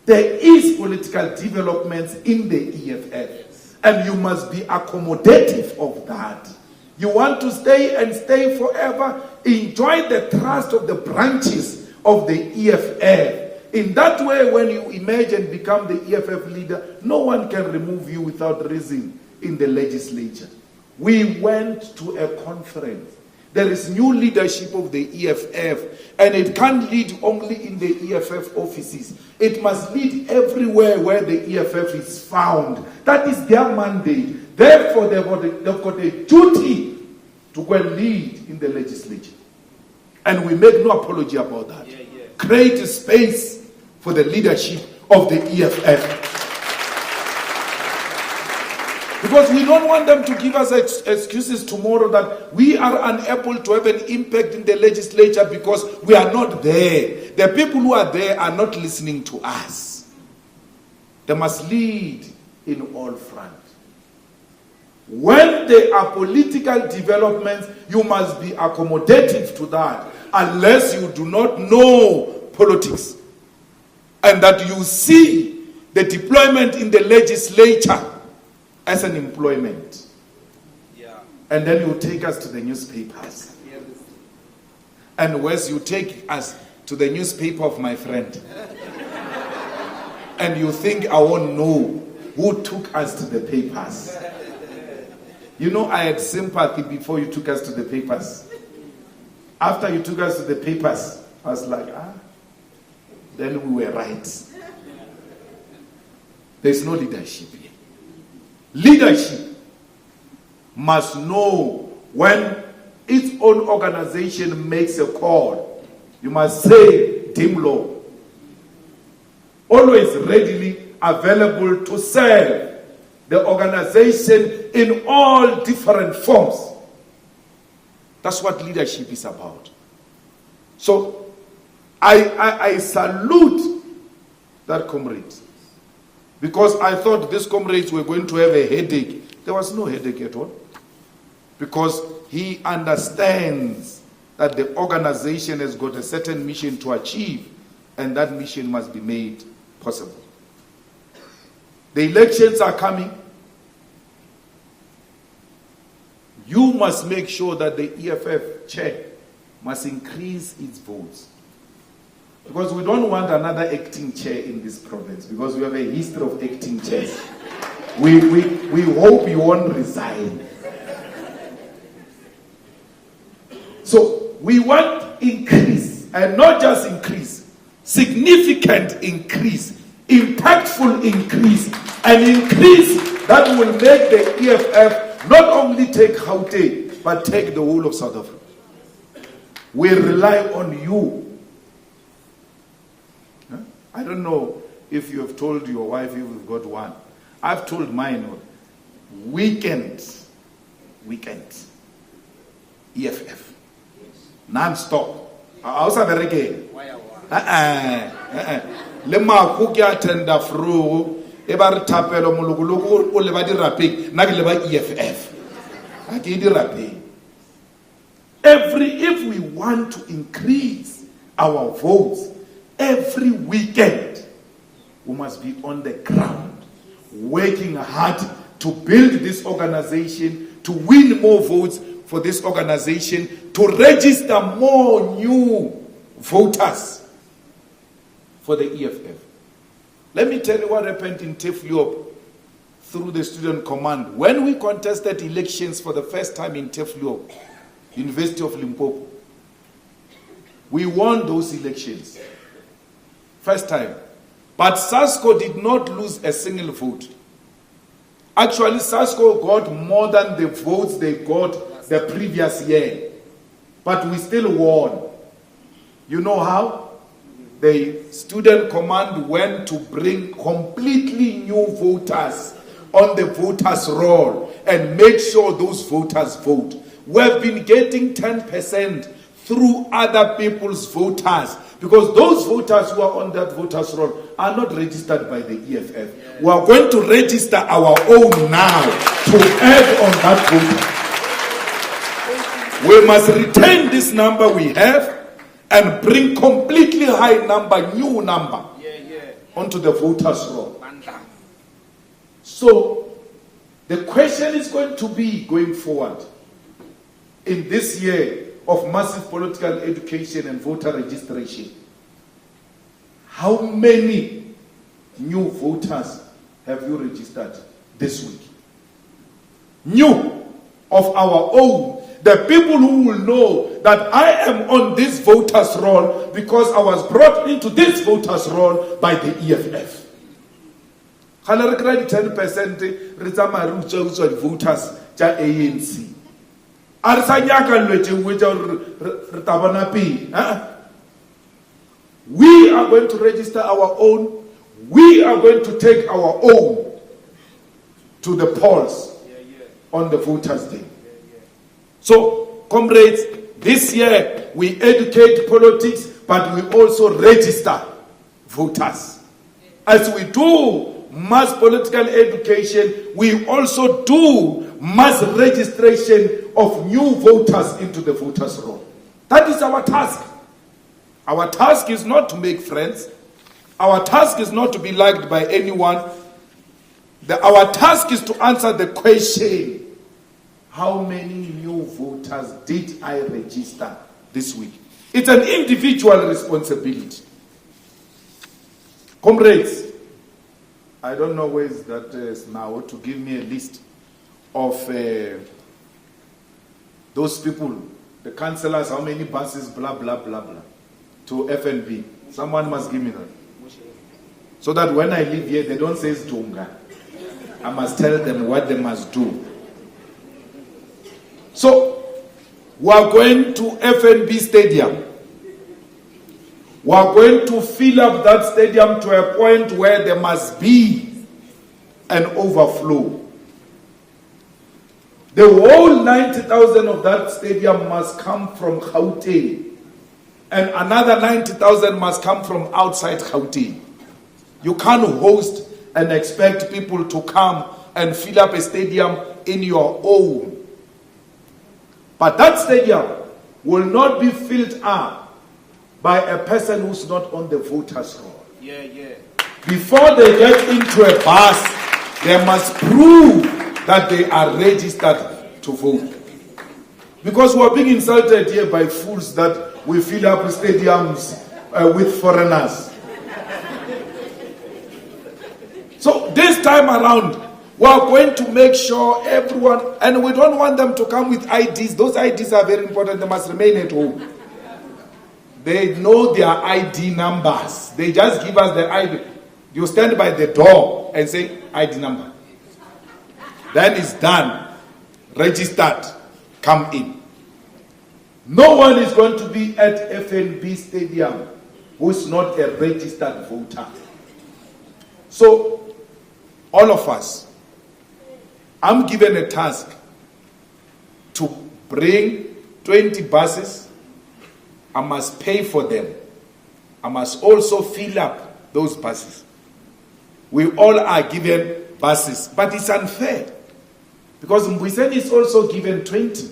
There is political developments in the EFF, and you must be accommodative of that. You want to stay and stay forever, enjoy the trust of the branches of the EFF. In that way, when you emerge and become the EFF leader, no one can remove you without reason in the legislature. We went to a conference. There is new leadership of the EFF, and it can't lead only in the EFF offices. It must lead everywhere where the EFF is found. That is their mandate. Therefore, they've got a duty to go and lead in the legislature. And we make no apology about that. Create a space for the leadership of the EFF. Because we don't want them to give us excuses tomorrow that we are unable to have an impact in the legislature because we are not there. The people who are there are not listening to us. They must lead in all fronts. When there are political developments, you must be accommodative to that, unless you do not know politics and that you see the deployment in the legislature as an employment. And then you take us to the newspapers. And once you take us to the newspaper of my friend, and you think I won't know who took us to the papers. You know, I had sympathy before you took us to the papers. After you took us to the papers, I was like, then we were right. There's no leadership here. Leadership must know when its own organization makes a call. You must say, Dimlo. Always readily available to serve the organization in all different forms. That's what leadership is about. So, I salute that comrade. Because I thought these comrades were going to have a headache. There was no headache at all. Because he understands that the organization has got a certain mission to achieve, and that mission must be made possible. The elections are coming. You must make sure that the EFF chair must increase its votes. Because we don't want another acting chair in this province, because we have a history of acting chairs. We hope you won't resign. So we want increase, and not just increase, significant increase, impactful increase, an increase that will make the EFF not only take Gauteng, but take the whole of South Africa. We rely on you. I don't know if you have told your wife you've got one. I've told mine, weekend, EFF, non-stop. How's again? Le maku ke attenda fru e ba re thapelo molokologo o le ba di rapeng na ke le ba EFF a ke di rapeng. If we want to increase our votes every weekend, we must be on the ground working hard to build this organization, to win more votes for this organization, to register more new voters for the EFF. Let me tell you what happened in Tefliop through the student command. When we contested elections for the first time in Tefliop, University of Limpopo, we won those elections. First time. But SASCO did not lose a single vote. Actually, SASCO got more than the votes they got the previous year. But we still won. You know how? The student command went to bring completely new voters on the voters' roll and make sure those voters vote. We've been getting 10% through other people's voters, because those voters who are on that voters' roll are not registered by the EFF. We are going to register our own now to add on that voter. We must retain this number we have and bring completely high number, new number, onto the voters' roll. So, the question is going to be, going forward, in this year of massive political education and voter registration, how many new voters have you registered this week? New, of our own. The people who will know that I am on this voters' roll because I was brought into this voters' roll by the EFF. 10% voters ja ANC. We are going to register our own. We are going to take our own to the polls on the voters' day. So, comrades, this year we educate politics, but we also register voters. As we do mass political education, we also do mass registration of new voters into the voters' roll. That is our task. Our task is not to make friends. Our task is not to be liked by anyone. Our task is to answer the question, how many new voters did I register this week? It's an individual responsibility. Comrades, I don't know where is that now to give me a list of those people, the councillors, how many buses, blah, blah, blah, blah, to FNB. Someone must give me that. So that when I leave here, they don't say it's Dunga. I must tell them what they must do. So, we are going to FNB Stadium. We are going to fill up that stadium to a point where there must be an overflow. The whole 90,000 of that stadium must come from Gauteng. And another 90,000 must come from outside Gauteng. You can't host and expect people to come and fill up a stadium in your own. But that stadium will not be filled up by a person who's not on the voter's roll. Yeah. Before they get into a bus, they must prove that they are registered to vote. Because we are being insulted here by fools that we fill up stadiums with foreigners. So this time around, we are going to make sure everyone, and we don't want them to come with IDs. Those IDs are very important. They must remain at home. They know their ID numbers. They just give us the ID. You stand by the door and say, ID number. Then it's done. Registered. Come in. No one is going to be at FNB Stadium who is not a registered voter. So, all of us, I'm given a task to bring 20 buses. I must pay for them. I must also fill up those buses. We all are given buses, but it's unfair because Mbuyiseni is also given 20.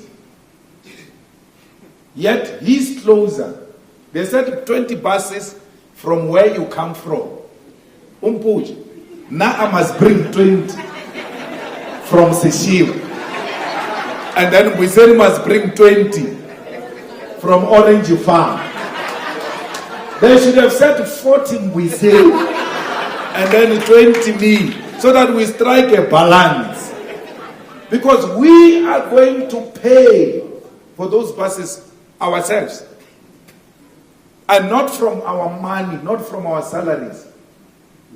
Yet he's closer. They said 20 buses from where you come from. Now I must bring 20 from Seshiro. And then Mbuyiseni must bring 20 from Orange Farm. They should have said 40 Mbuyiseni and then 20 me, so that we strike a balance. Because we are going to pay for those buses ourselves. And not from our money, not from our salaries.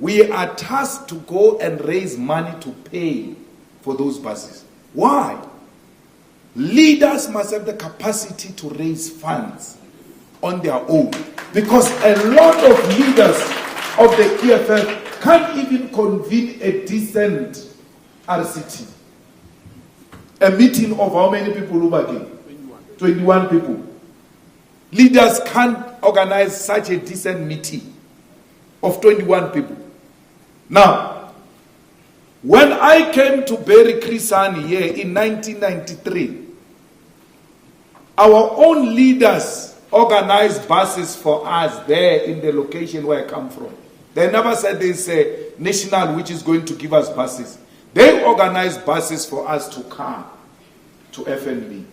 We are tasked to go and raise money to pay for those buses. Why? Leaders must have the capacity to raise funds on their own. Because a lot of leaders of the EFF can't even convene a decent RCT. A meeting of how many people, Ubagi? 21 people. Leaders can't organize such a decent meeting of 21 people. Now, when I came to Berry Crisani here in 1993, our own leaders organized buses for us there in the location where I come from. They never said there's a national which is going to give us buses. They organized buses for us to come to FNB.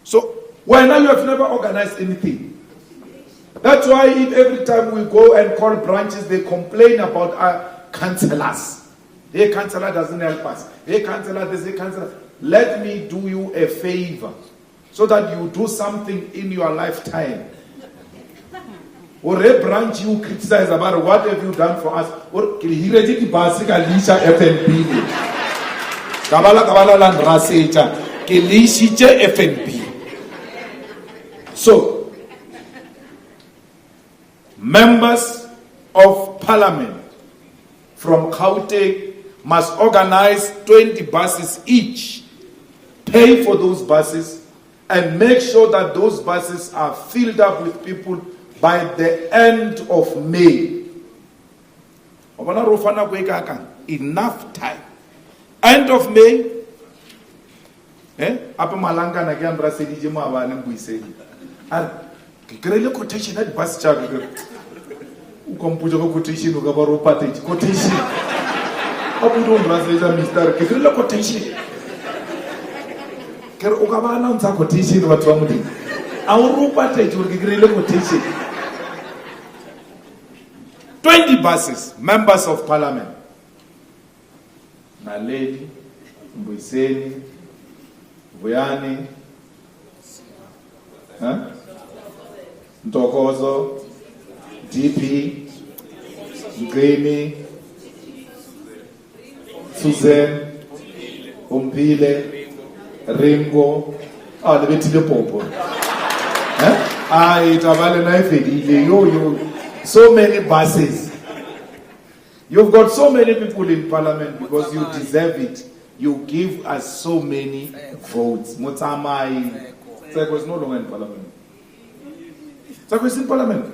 So, why now you have never organized anything? That's why if every time we go and call branches, they complain about our councillors. Hey, councillor doesn't help us. Hey, councillor this, hey, councillor. Let me do you a favor so that you do something in your lifetime. Or a branch you criticize about what have you done for us. Or FNB. So, members of parliament from Gauteng must organize 20 buses each, pay for those buses, and make sure that those buses are filled up with people by the end of May. Enough time. End of May. Apa malanga na kiambra sedije mo abane Mbuyiseni. Kikrele quotation at bus charge. Ukompuja ko quotation ukabaro package quotation. Apu don't translate mister kikrele quotation. Ker ukabana unsa quotation watu wamudi. Auru package kikrele quotation. 20 buses, members of parliament. Naledi, Mbuyiseni, Vuyani, Ntokozo, DP, Ngqini, Susan, Umpile, Ringo, lebetile popo. Itabale na ifedile yo. So many buses. You've got so many people in parliament because you deserve it. You give us so many votes. Motsamai. Tseko is no longer in parliament. Tseko is in parliament.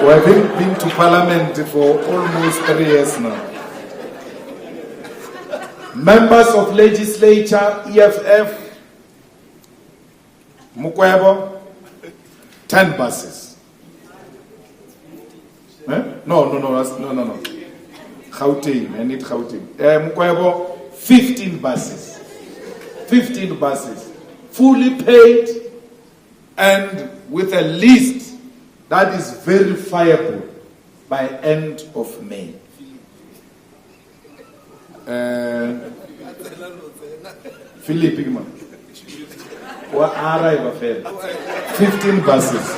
We have been to parliament for almost 3 years now. Members of legislature, EFF, Mukwebo, 10 buses. No. Gauteng, I need Gauteng. Mukwebo, 15 buses. 15 buses. Fully paid and with a list that is verifiable by end of May. Philip Igman. 15 buses.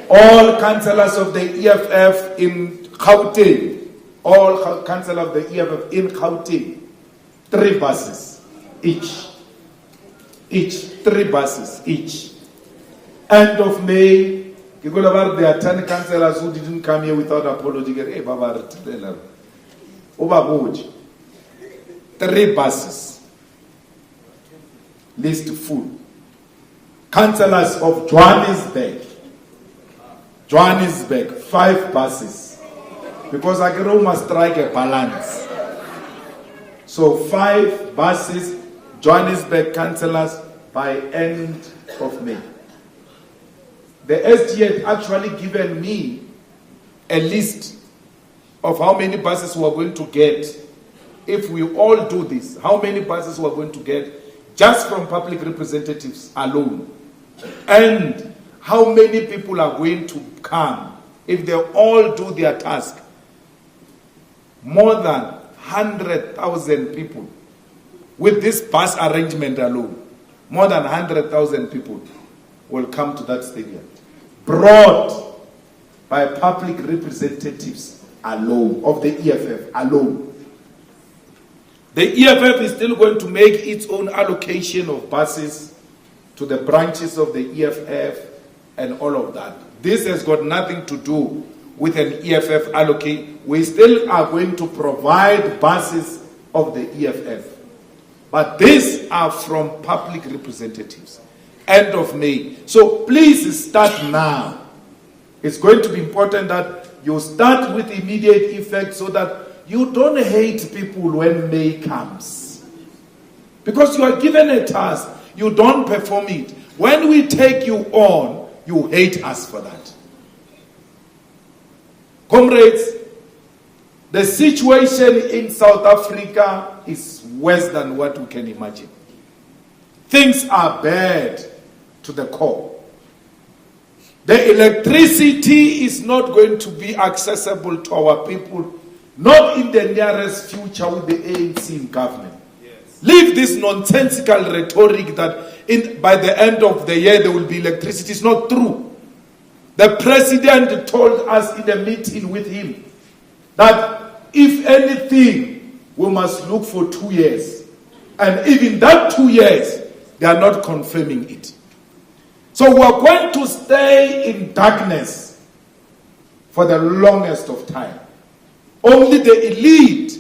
All councillors of the EFF in Gauteng, all councillors of the EFF in Gauteng, 3 buses each. 3 buses each. End of May, there are 10 councillors who didn't come here without apology. Hey, Baba, 3 buses. List full. Councillors of Johannesburg, 5 buses. Because Agro must strike a balance. So 5 buses, Johannesburg councillors by end of May. The SG had actually given me a list of how many buses we're going to get if we all do this. How many buses we're going to get just from public representatives alone. And how many people are going to come if they all do their task. More than 100,000 people. With this bus arrangement alone, more than 100,000 people will come to that stadium. Brought by public representatives alone, of the EFF alone. The EFF is still going to make its own allocation of buses to the branches of the EFF and all of that. This has got nothing to do with an EFF allocate. We still are going to provide buses of the EFF. But these are from public representatives. End of May. So please start now. It's going to be important that you start with immediate effect so that you don't hate people when May comes. Because you are given a task, you don't perform it. When we take you on, you hate us for that. Comrades, the situation in South Africa is worse than what we can imagine. Things are bad to the core. The electricity is not going to be accessible to our people, not in the nearest future with the ANC in government. Yes. Leave this nonsensical rhetoric that by the end of the year there will be electricity. It's not true. The president told us in a meeting with him that if anything, we must look for 2 years. And even that 2 years, they are not confirming it. So we are going to stay in darkness for the longest of time. Only the elite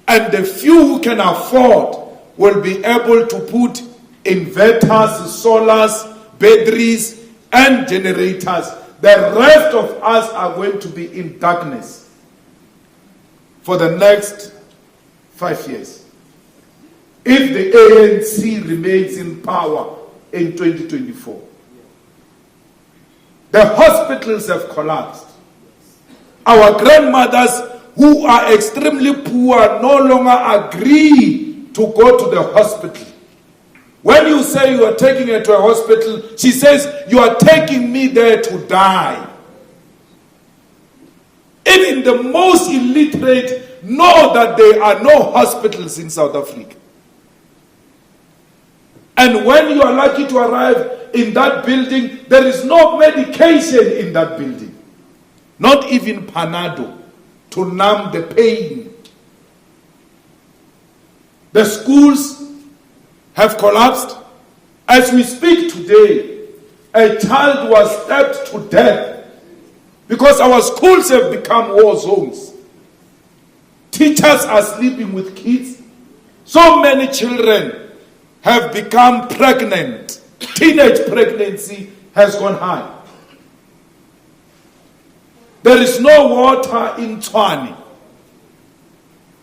and the few who can afford will be able to put inverters, solars, batteries, and generators. The rest of us are going to be in darkness for the next 5 years. If the ANC remains in power in 2024. The hospitals have collapsed. Our grandmothers who are extremely poor no longer agree to go to the hospital. When you say you are taking her to a hospital, she says, you are taking me there to die. Even the most illiterate know that there are no hospitals in South Africa. And when you are lucky to arrive in that building, there is no medication in that building. Not even Panado to numb the pain. The schools have collapsed. As we speak today, a child was stabbed to death because our schools have become war zones. Teachers are sleeping with kids. So many children have become pregnant. Teenage pregnancy has gone high. There is no water in Tshwane.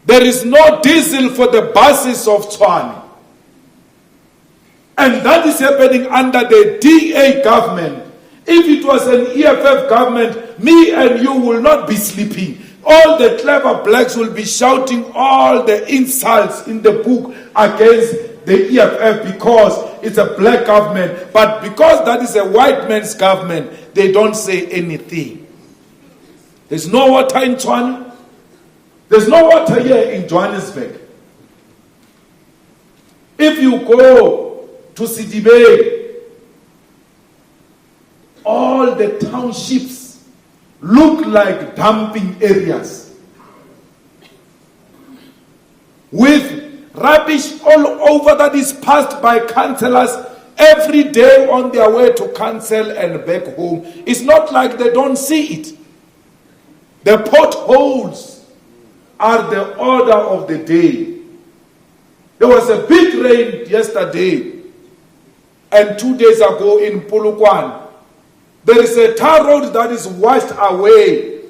There is no diesel for the buses of Tshwane. And that is happening under the DA government. If it was an EFF government, me and you will not be sleeping. All the clever blacks will be shouting all the insults in the book against the EFF because it's a black government. But because that is a white man's government, they don't say anything. There's no water in Tshwane. There's no water here in Johannesburg. If you go to Sidibe, all the townships look like dumping areas with rubbish all over that is passed by councillors every day on their way to council and back home. It's not like they don't see it. The potholes are the order of the day. There was a big rain yesterday and 2 days ago in Polokwane. There is a tar road that is washed away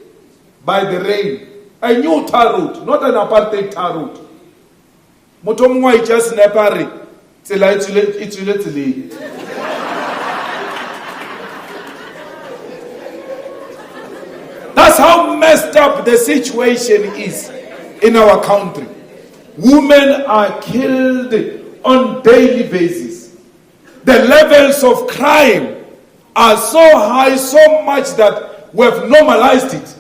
by the rain. A new tar road, not an apartheid tar road. Motomwa just nepari. That's how messed up the situation is in our country. Women are killed on daily basis. The levels of crime are so high, so much that we have normalized it.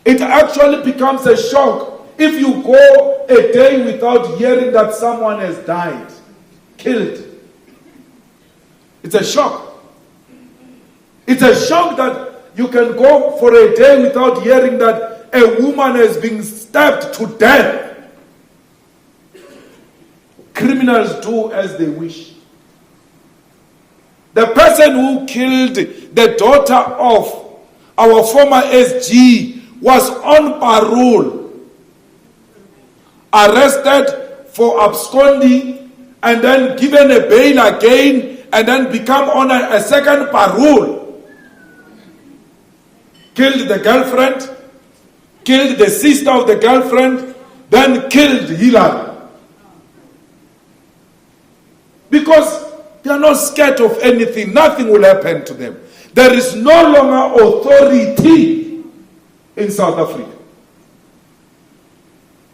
It actually becomes a shock if you go a day without hearing that someone has died, killed. It's a shock. It's a shock that you can go for a day without hearing that a woman has been stabbed to death. Criminals do as they wish. The person who killed the daughter of our former SG was on parole, arrested for absconding, and then given a bail again, and then become on a second parole. Killed the girlfriend, killed the sister of the girlfriend, then killed Hillary. Because they are not scared of anything. Nothing will happen to them. There is no longer authority in South Africa.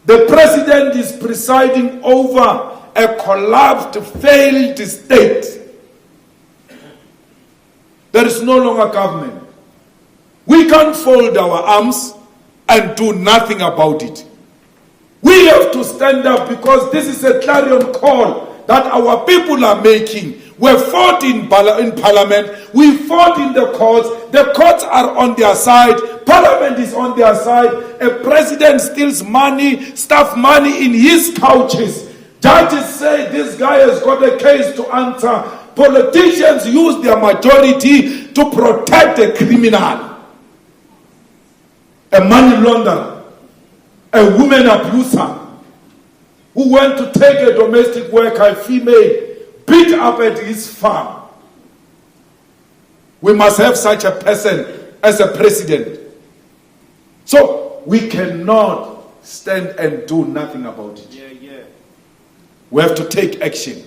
The president is presiding over a collapsed, failed state. There is no longer government. We can't fold our arms and do nothing about it. We have to stand up because this is a clarion call that our people are making. We fought in parliament, we fought in the courts are on their side, parliament is on their side, a president steals money, stuff money in his couches. Judges say this guy has got a case to answer. Politicians use their majority to protect a criminal, a money launderer, a woman abuser, who went to take a domestic worker, a female, beat up at his farm. We must have such a person as a president. So we cannot stand and do nothing about it. We have to take action.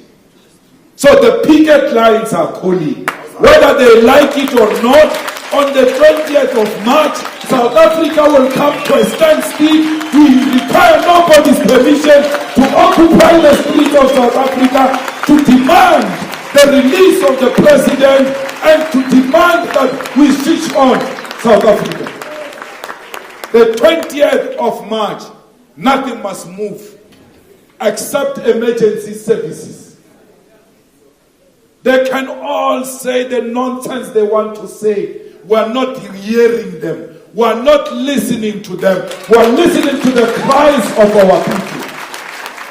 So the picket lines are calling. Whether they like it or not, on the 20th of March, South Africa will come to a standstill. We require nobody's permission to occupy the streets of South Africa, to demand the release of the president and to demand that we switch on South Africa. The 20th of March, nothing must move except emergency services. They can all say the nonsense they want to say. We are not hearing them. We are not listening to them. We are listening to the cries of our people.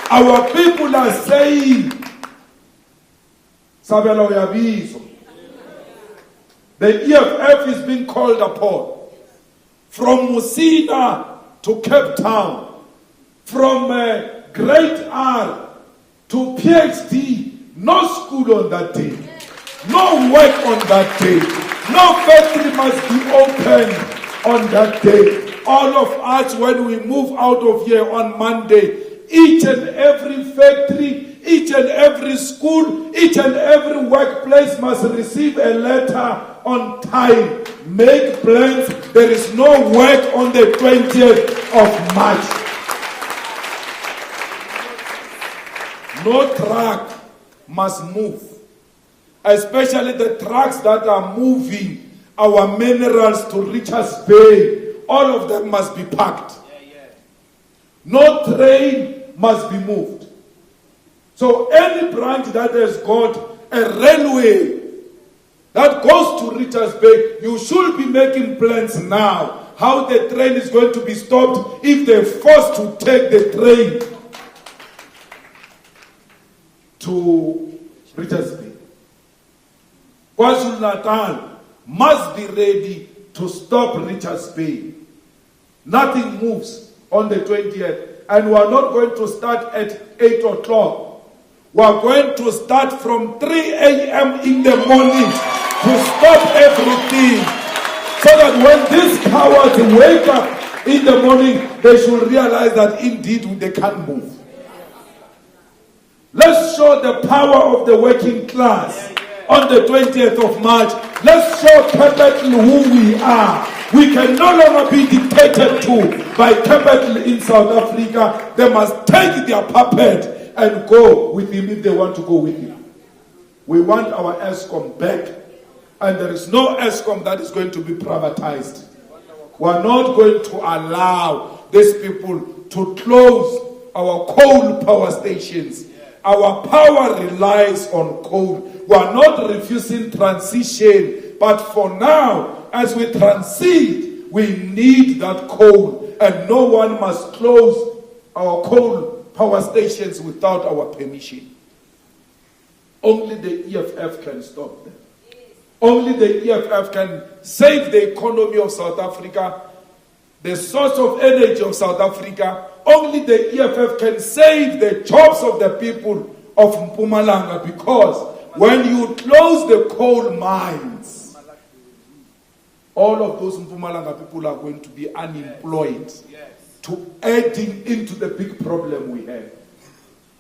Our people are saying, Sabelo Yabizo. The EFF is being called upon. From Musina to Cape Town. From Great R to PhD. No school on that day. No work on that day. No factory must be open on that day. All of us, when we move out of here on Monday, each and every factory, each and every school, each and every workplace must receive a letter on time. Make plans. There is no work on the 20th of March. No truck must move, especially the trucks that are moving our minerals to Richards Bay. All of them must be packed. No train must be moved. So any branch that has got a railway that goes to Richards Bay, you should be making plans now how the train is going to be stopped if they're forced to take the train to Richards Bay. KwaZulu-Natal must be ready to stop Richards Bay. Nothing moves on the 20th, and we are not going to start at 8 o'clock. We are going to start from 3 a.m. in the morning to stop everything, so that when these cowards wake up in the morning, they should realize that indeed they can't move. Let's show the power of the working class on the 20th of March. Let's show capital who we are. We can no longer be dictated to by capital in South Africa. They must take their puppet and go with him if they want to go with him. We want our ESCOM back, and there is no ESCOM that is going to be privatized. We are not going to allow these people to close our coal power stations. Our power relies on coal. We are not refusing transition, but for now, as we transit, we need that coal, and no one must close our coal power stations without our permission. Only the EFF can stop them. Only the EFF can save the economy of South Africa, the source of energy of South Africa. Only the EFF can save the jobs of the people of Mpumalanga, because when you close the coal mines, all of those Mpumalanga people are going to be unemployed, to adding into the big problem we have.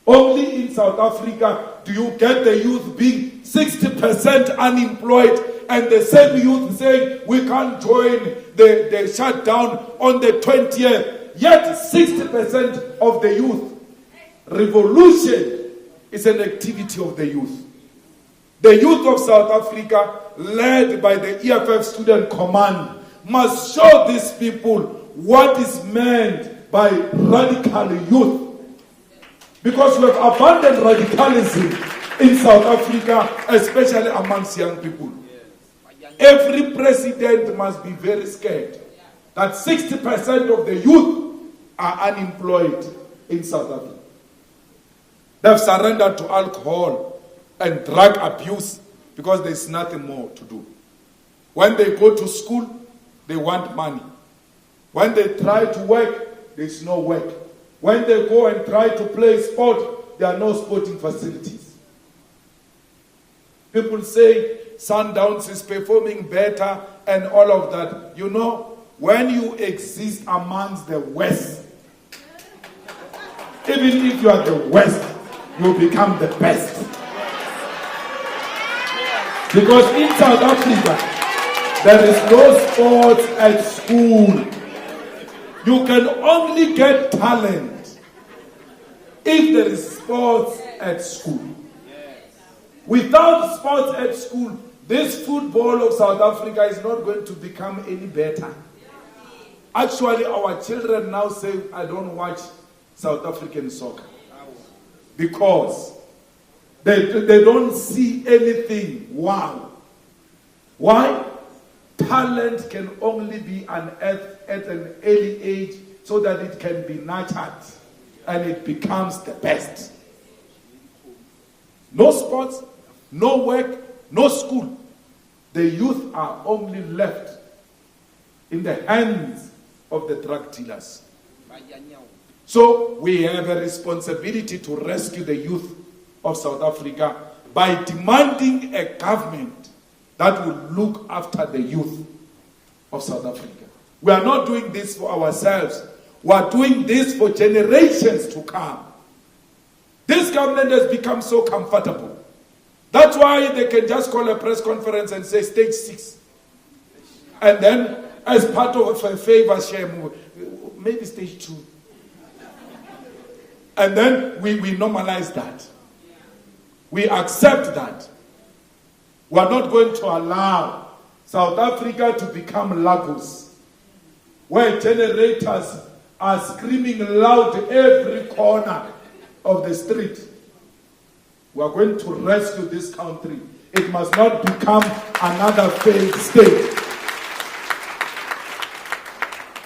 Only in South Africa do you get the youth being 60% unemployed, and the same youth saying we can't join the shutdown on the 20th. Yet 60% of the youth. Revolution is an activity of the youth. The youth of South Africa, led by the EFF Student Command, must show these people what is meant by radical youth. Because we have abandoned radicalism in South Africa, especially amongst young people. Every president must be very scared that 60% of the youth are unemployed in South Africa. They've surrendered to alcohol and drug abuse because there's nothing more to do. When they go to school, they want money. When they try to work, there's no work. When they go and try to play sport, there are no sporting facilities. People say Sundowns is performing better and all of that. You know, when you exist amongst the West, even if you are the West, you become the best. Because in South Africa, there is no sports at school. You can only get talent if there is sports at school. Without sports at school, this football of South Africa is not going to become any better. Actually, our children now say, I don't watch South African soccer. Because they don't see anything. Wow. Why? Talent can only be unearthed at an early age so that it can be nurtured and it becomes the best. No sports, no work, no school. The youth are only left in the hands of the drug dealers. So we have a responsibility to rescue the youth of South Africa by demanding a government that will look after the youth of South Africa. We are not doing this for ourselves. We are doing this for generations to come. This government has become so comfortable. That's why they can just call a press conference and say stage 6. And then, as part of a favor share, maybe stage 2. And then we normalize that. We accept that. We are not going to allow South Africa to become Lagos, where generators are screaming loud every corner of the street. We are going to rescue this country. It must not become another failed state.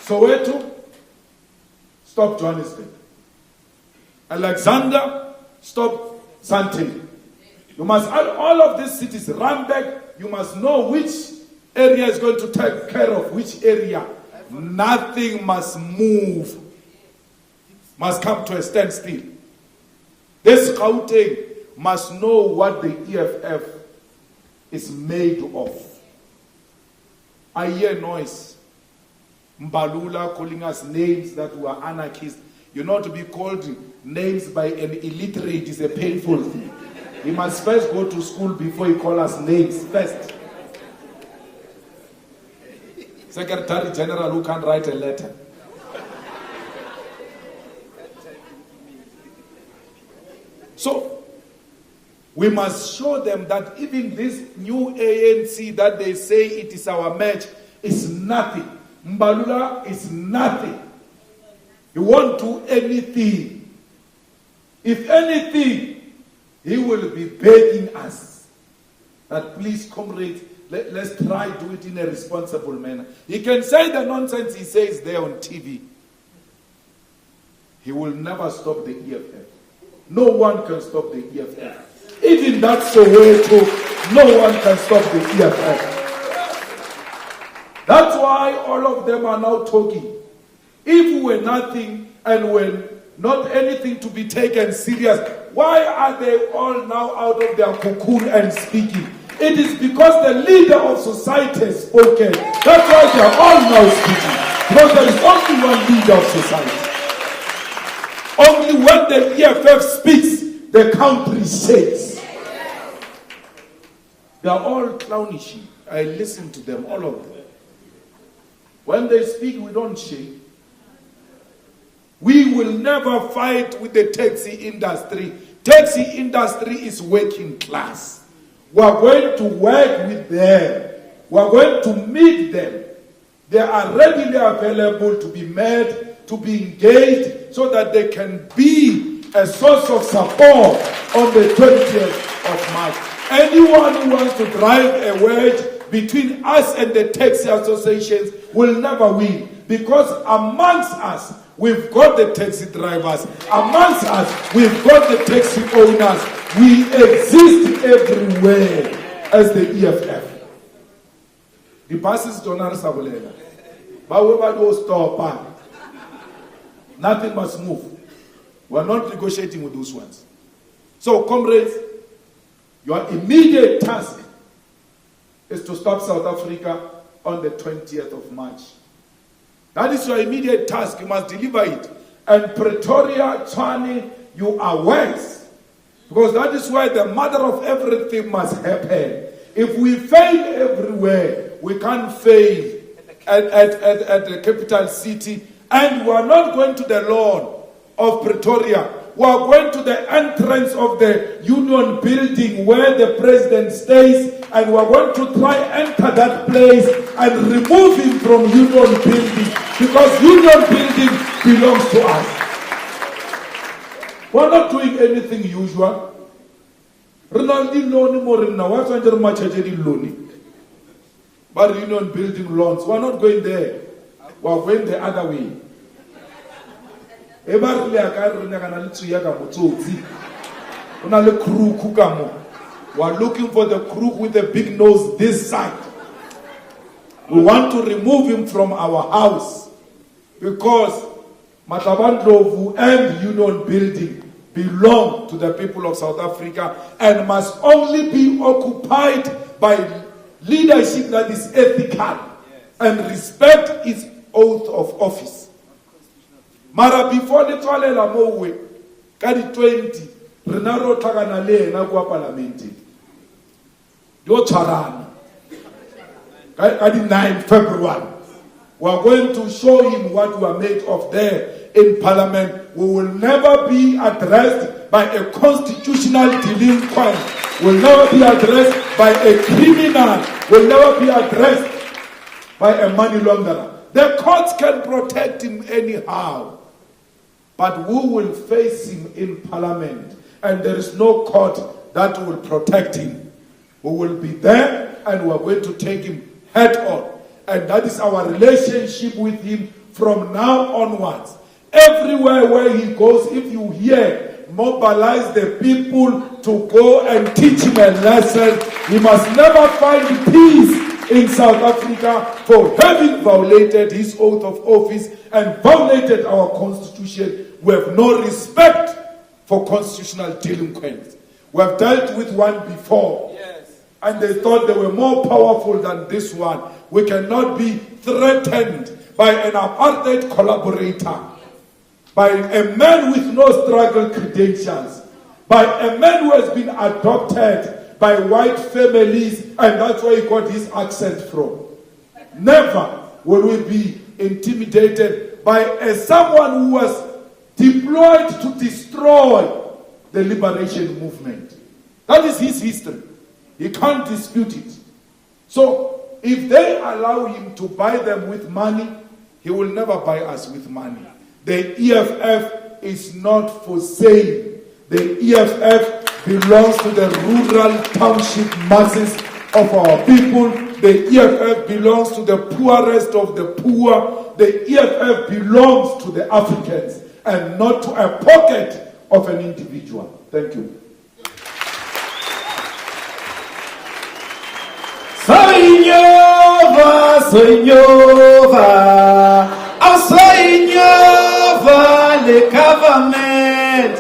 Soweto, stop Johannesburg. Alexander, stop Sandton. You must, all of these cities, Randburg, you must know which area is going to take care of which area. Nothing must move, must come to a standstill. This Gauteng must know what the EFF is made of. I hear noise. Mbalula calling us names that were anarchists. You know, to be called names by an illiterate is a painful thing. He must first go to school before he calls us names first. Secretary General who can't write a letter. So, we must show them that even this new ANC that they say it is our match is nothing. Mbalula is nothing. He won't do anything. If anything, he will be begging us that please, comrades, let's try to do it in a responsible manner. He can say the nonsense he says there on TV. He will never stop the EFF. No one can stop the EFF. Even that's the way to, no one can stop the EFF. That's why all of them are now talking. If we were nothing and were not anything to be taken serious, why are they all now out of their cocoon and speaking? It is because the leader of society has spoken. That's why they are all now speaking. Because there is only one leader of society. Only when the EFF speaks, the country shakes. They are all clownish. I listen to them, all of them. When they speak, we don't shake. We will never fight with the taxi industry. Taxi industry is working class. We are going to work with them. We are going to meet them. They are readily available to be met, to be engaged, so that they can be a source of support on the 20th of March. Anyone who wants to drive a wedge between us and the taxi associations will never win. Because amongst us, we've got the taxi drivers. Amongst us, we've got the taxi owners. We exist everywhere as the EFF. The buses don't answer. But we will stop. Nothing must move. We're not negotiating with those ones. So, comrades, your immediate task is to stop South Africa on the 20th of March. That is your immediate task. You must deliver it. And Pretoria, Tshwane, you are worse. Because that is why the mother of everything must happen. If we fail everywhere, we can't fail at the capital city. And we are not going to the lawn of Pretoria. We are going to the entrance of the Union building where the president stays, and we are going to try enter that place and remove him from Union building, because Union building belongs to us. We are not doing anything usual. But Union building lawns, we are not going there. We are going the other way. We are looking for the crook with the big nose this side. We want to remove him from our house, because Matabandlovu and Union building belong to the people of South Africa and must only be occupied by leadership that is ethical and respect its oath of office. Mara before the twalela mowe, kadi 20, Renaro Taganale na kwa parlamenti. Yo charana. Kadi 9 February. We are going to show him what we are made of there in Parliament. We will never be addressed by a constitutional delinquent. We will never be addressed by a criminal. We will never be addressed by a money launderer. The courts can protect him anyhow. But who will face him in Parliament? And there is no court that will protect him. We will be there and we are going to take him head on. And that is our relationship with him from now onwards. Everywhere where he goes, if you hear, mobilize the people to go and teach him a lesson. He must never find peace in South Africa for having violated his oath of office and violated our constitution. We have no respect for constitutional delinquents. We have dealt with one before. And they thought they were more powerful than this one. We cannot be threatened by an apartheid collaborator, by a man with no struggle credentials, by a man who has been adopted by white families, and that's where he got his accent from. Never will we be intimidated by someone who was deployed to destroy the liberation movement. That is his history. He can't dispute it. So, if they allow him to buy them with money, he will never buy us with money. The EFF is not for sale. The EFF belongs to the rural township masses of our people. The EFF belongs to the poorest of the poor. The EFF belongs to the Africans and not to a pocket of an individual. Thank you. Soignova, Soignova, oh Soignova, le government,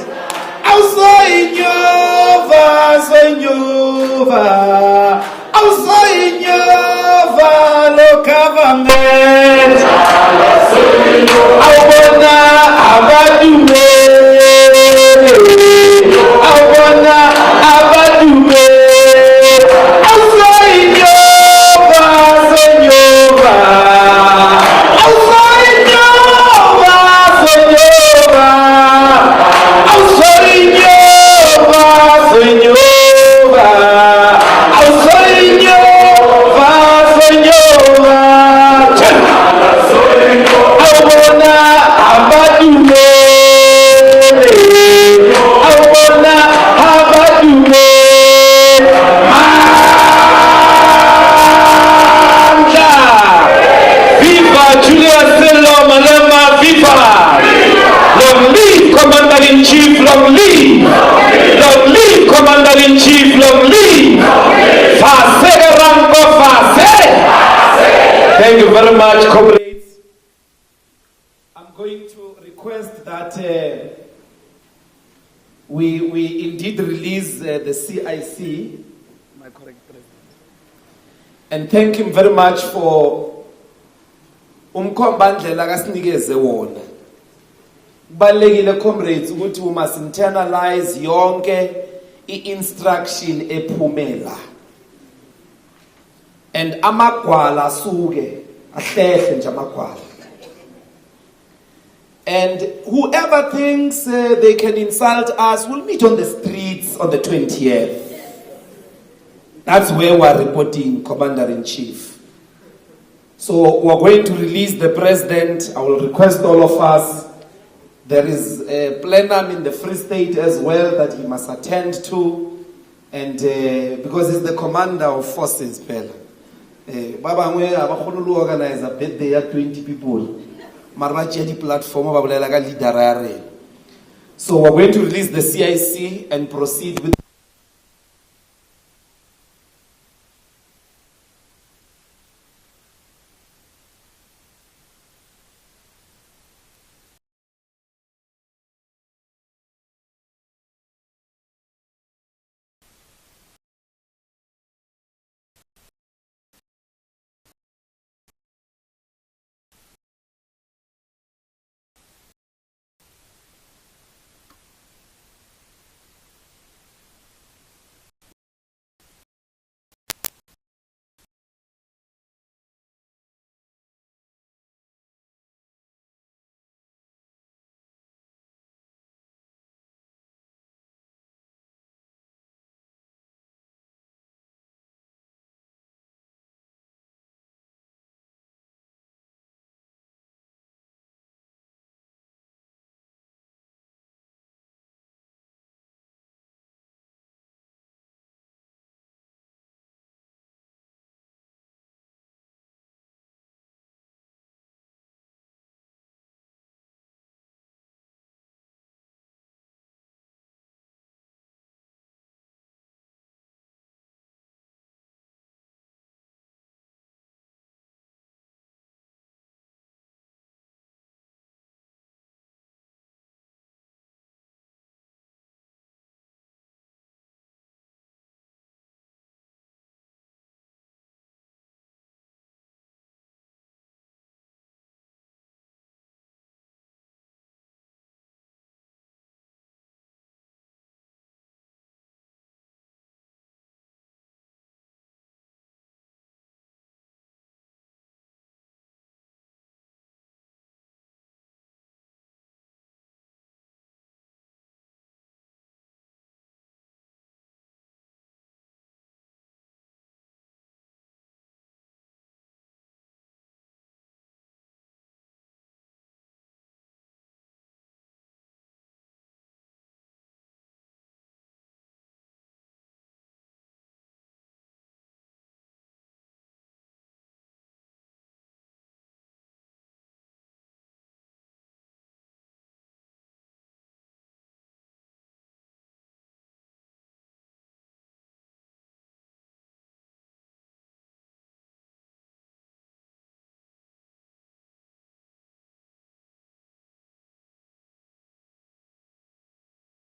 oh Soignova, Soignova, oh Soignova, le government, I wanna abaduwe, I wanna abaduwe. Julius Malema, viva! Long live Commander-in-Chief, long live! Long live Commander-in-Chief, long live! Fase rango fase! Thank you very much, comrades. I'm going to request that we indeed release the CIC, my correct president, and thank him very much for umkhombandlela kasinikeze wona. Kubalekile comrades ukuthi we must internalize yonke i-instruction ephumela. And amagwala asuke ahlehle nje amagwala. And whoever thinks they can insult us will meet on the streets on the 20th. That's where we are reporting, Commander-in-Chief. So we're going to release the president. I will request all of us. There is a plenum in the Free State as well that he must attend to. And because he's the commander of forces, Bella. Baba Ngwe abakhulu organize a birthday at 20 people. Marachedi platform leader. So we're going to release the CIC and proceed with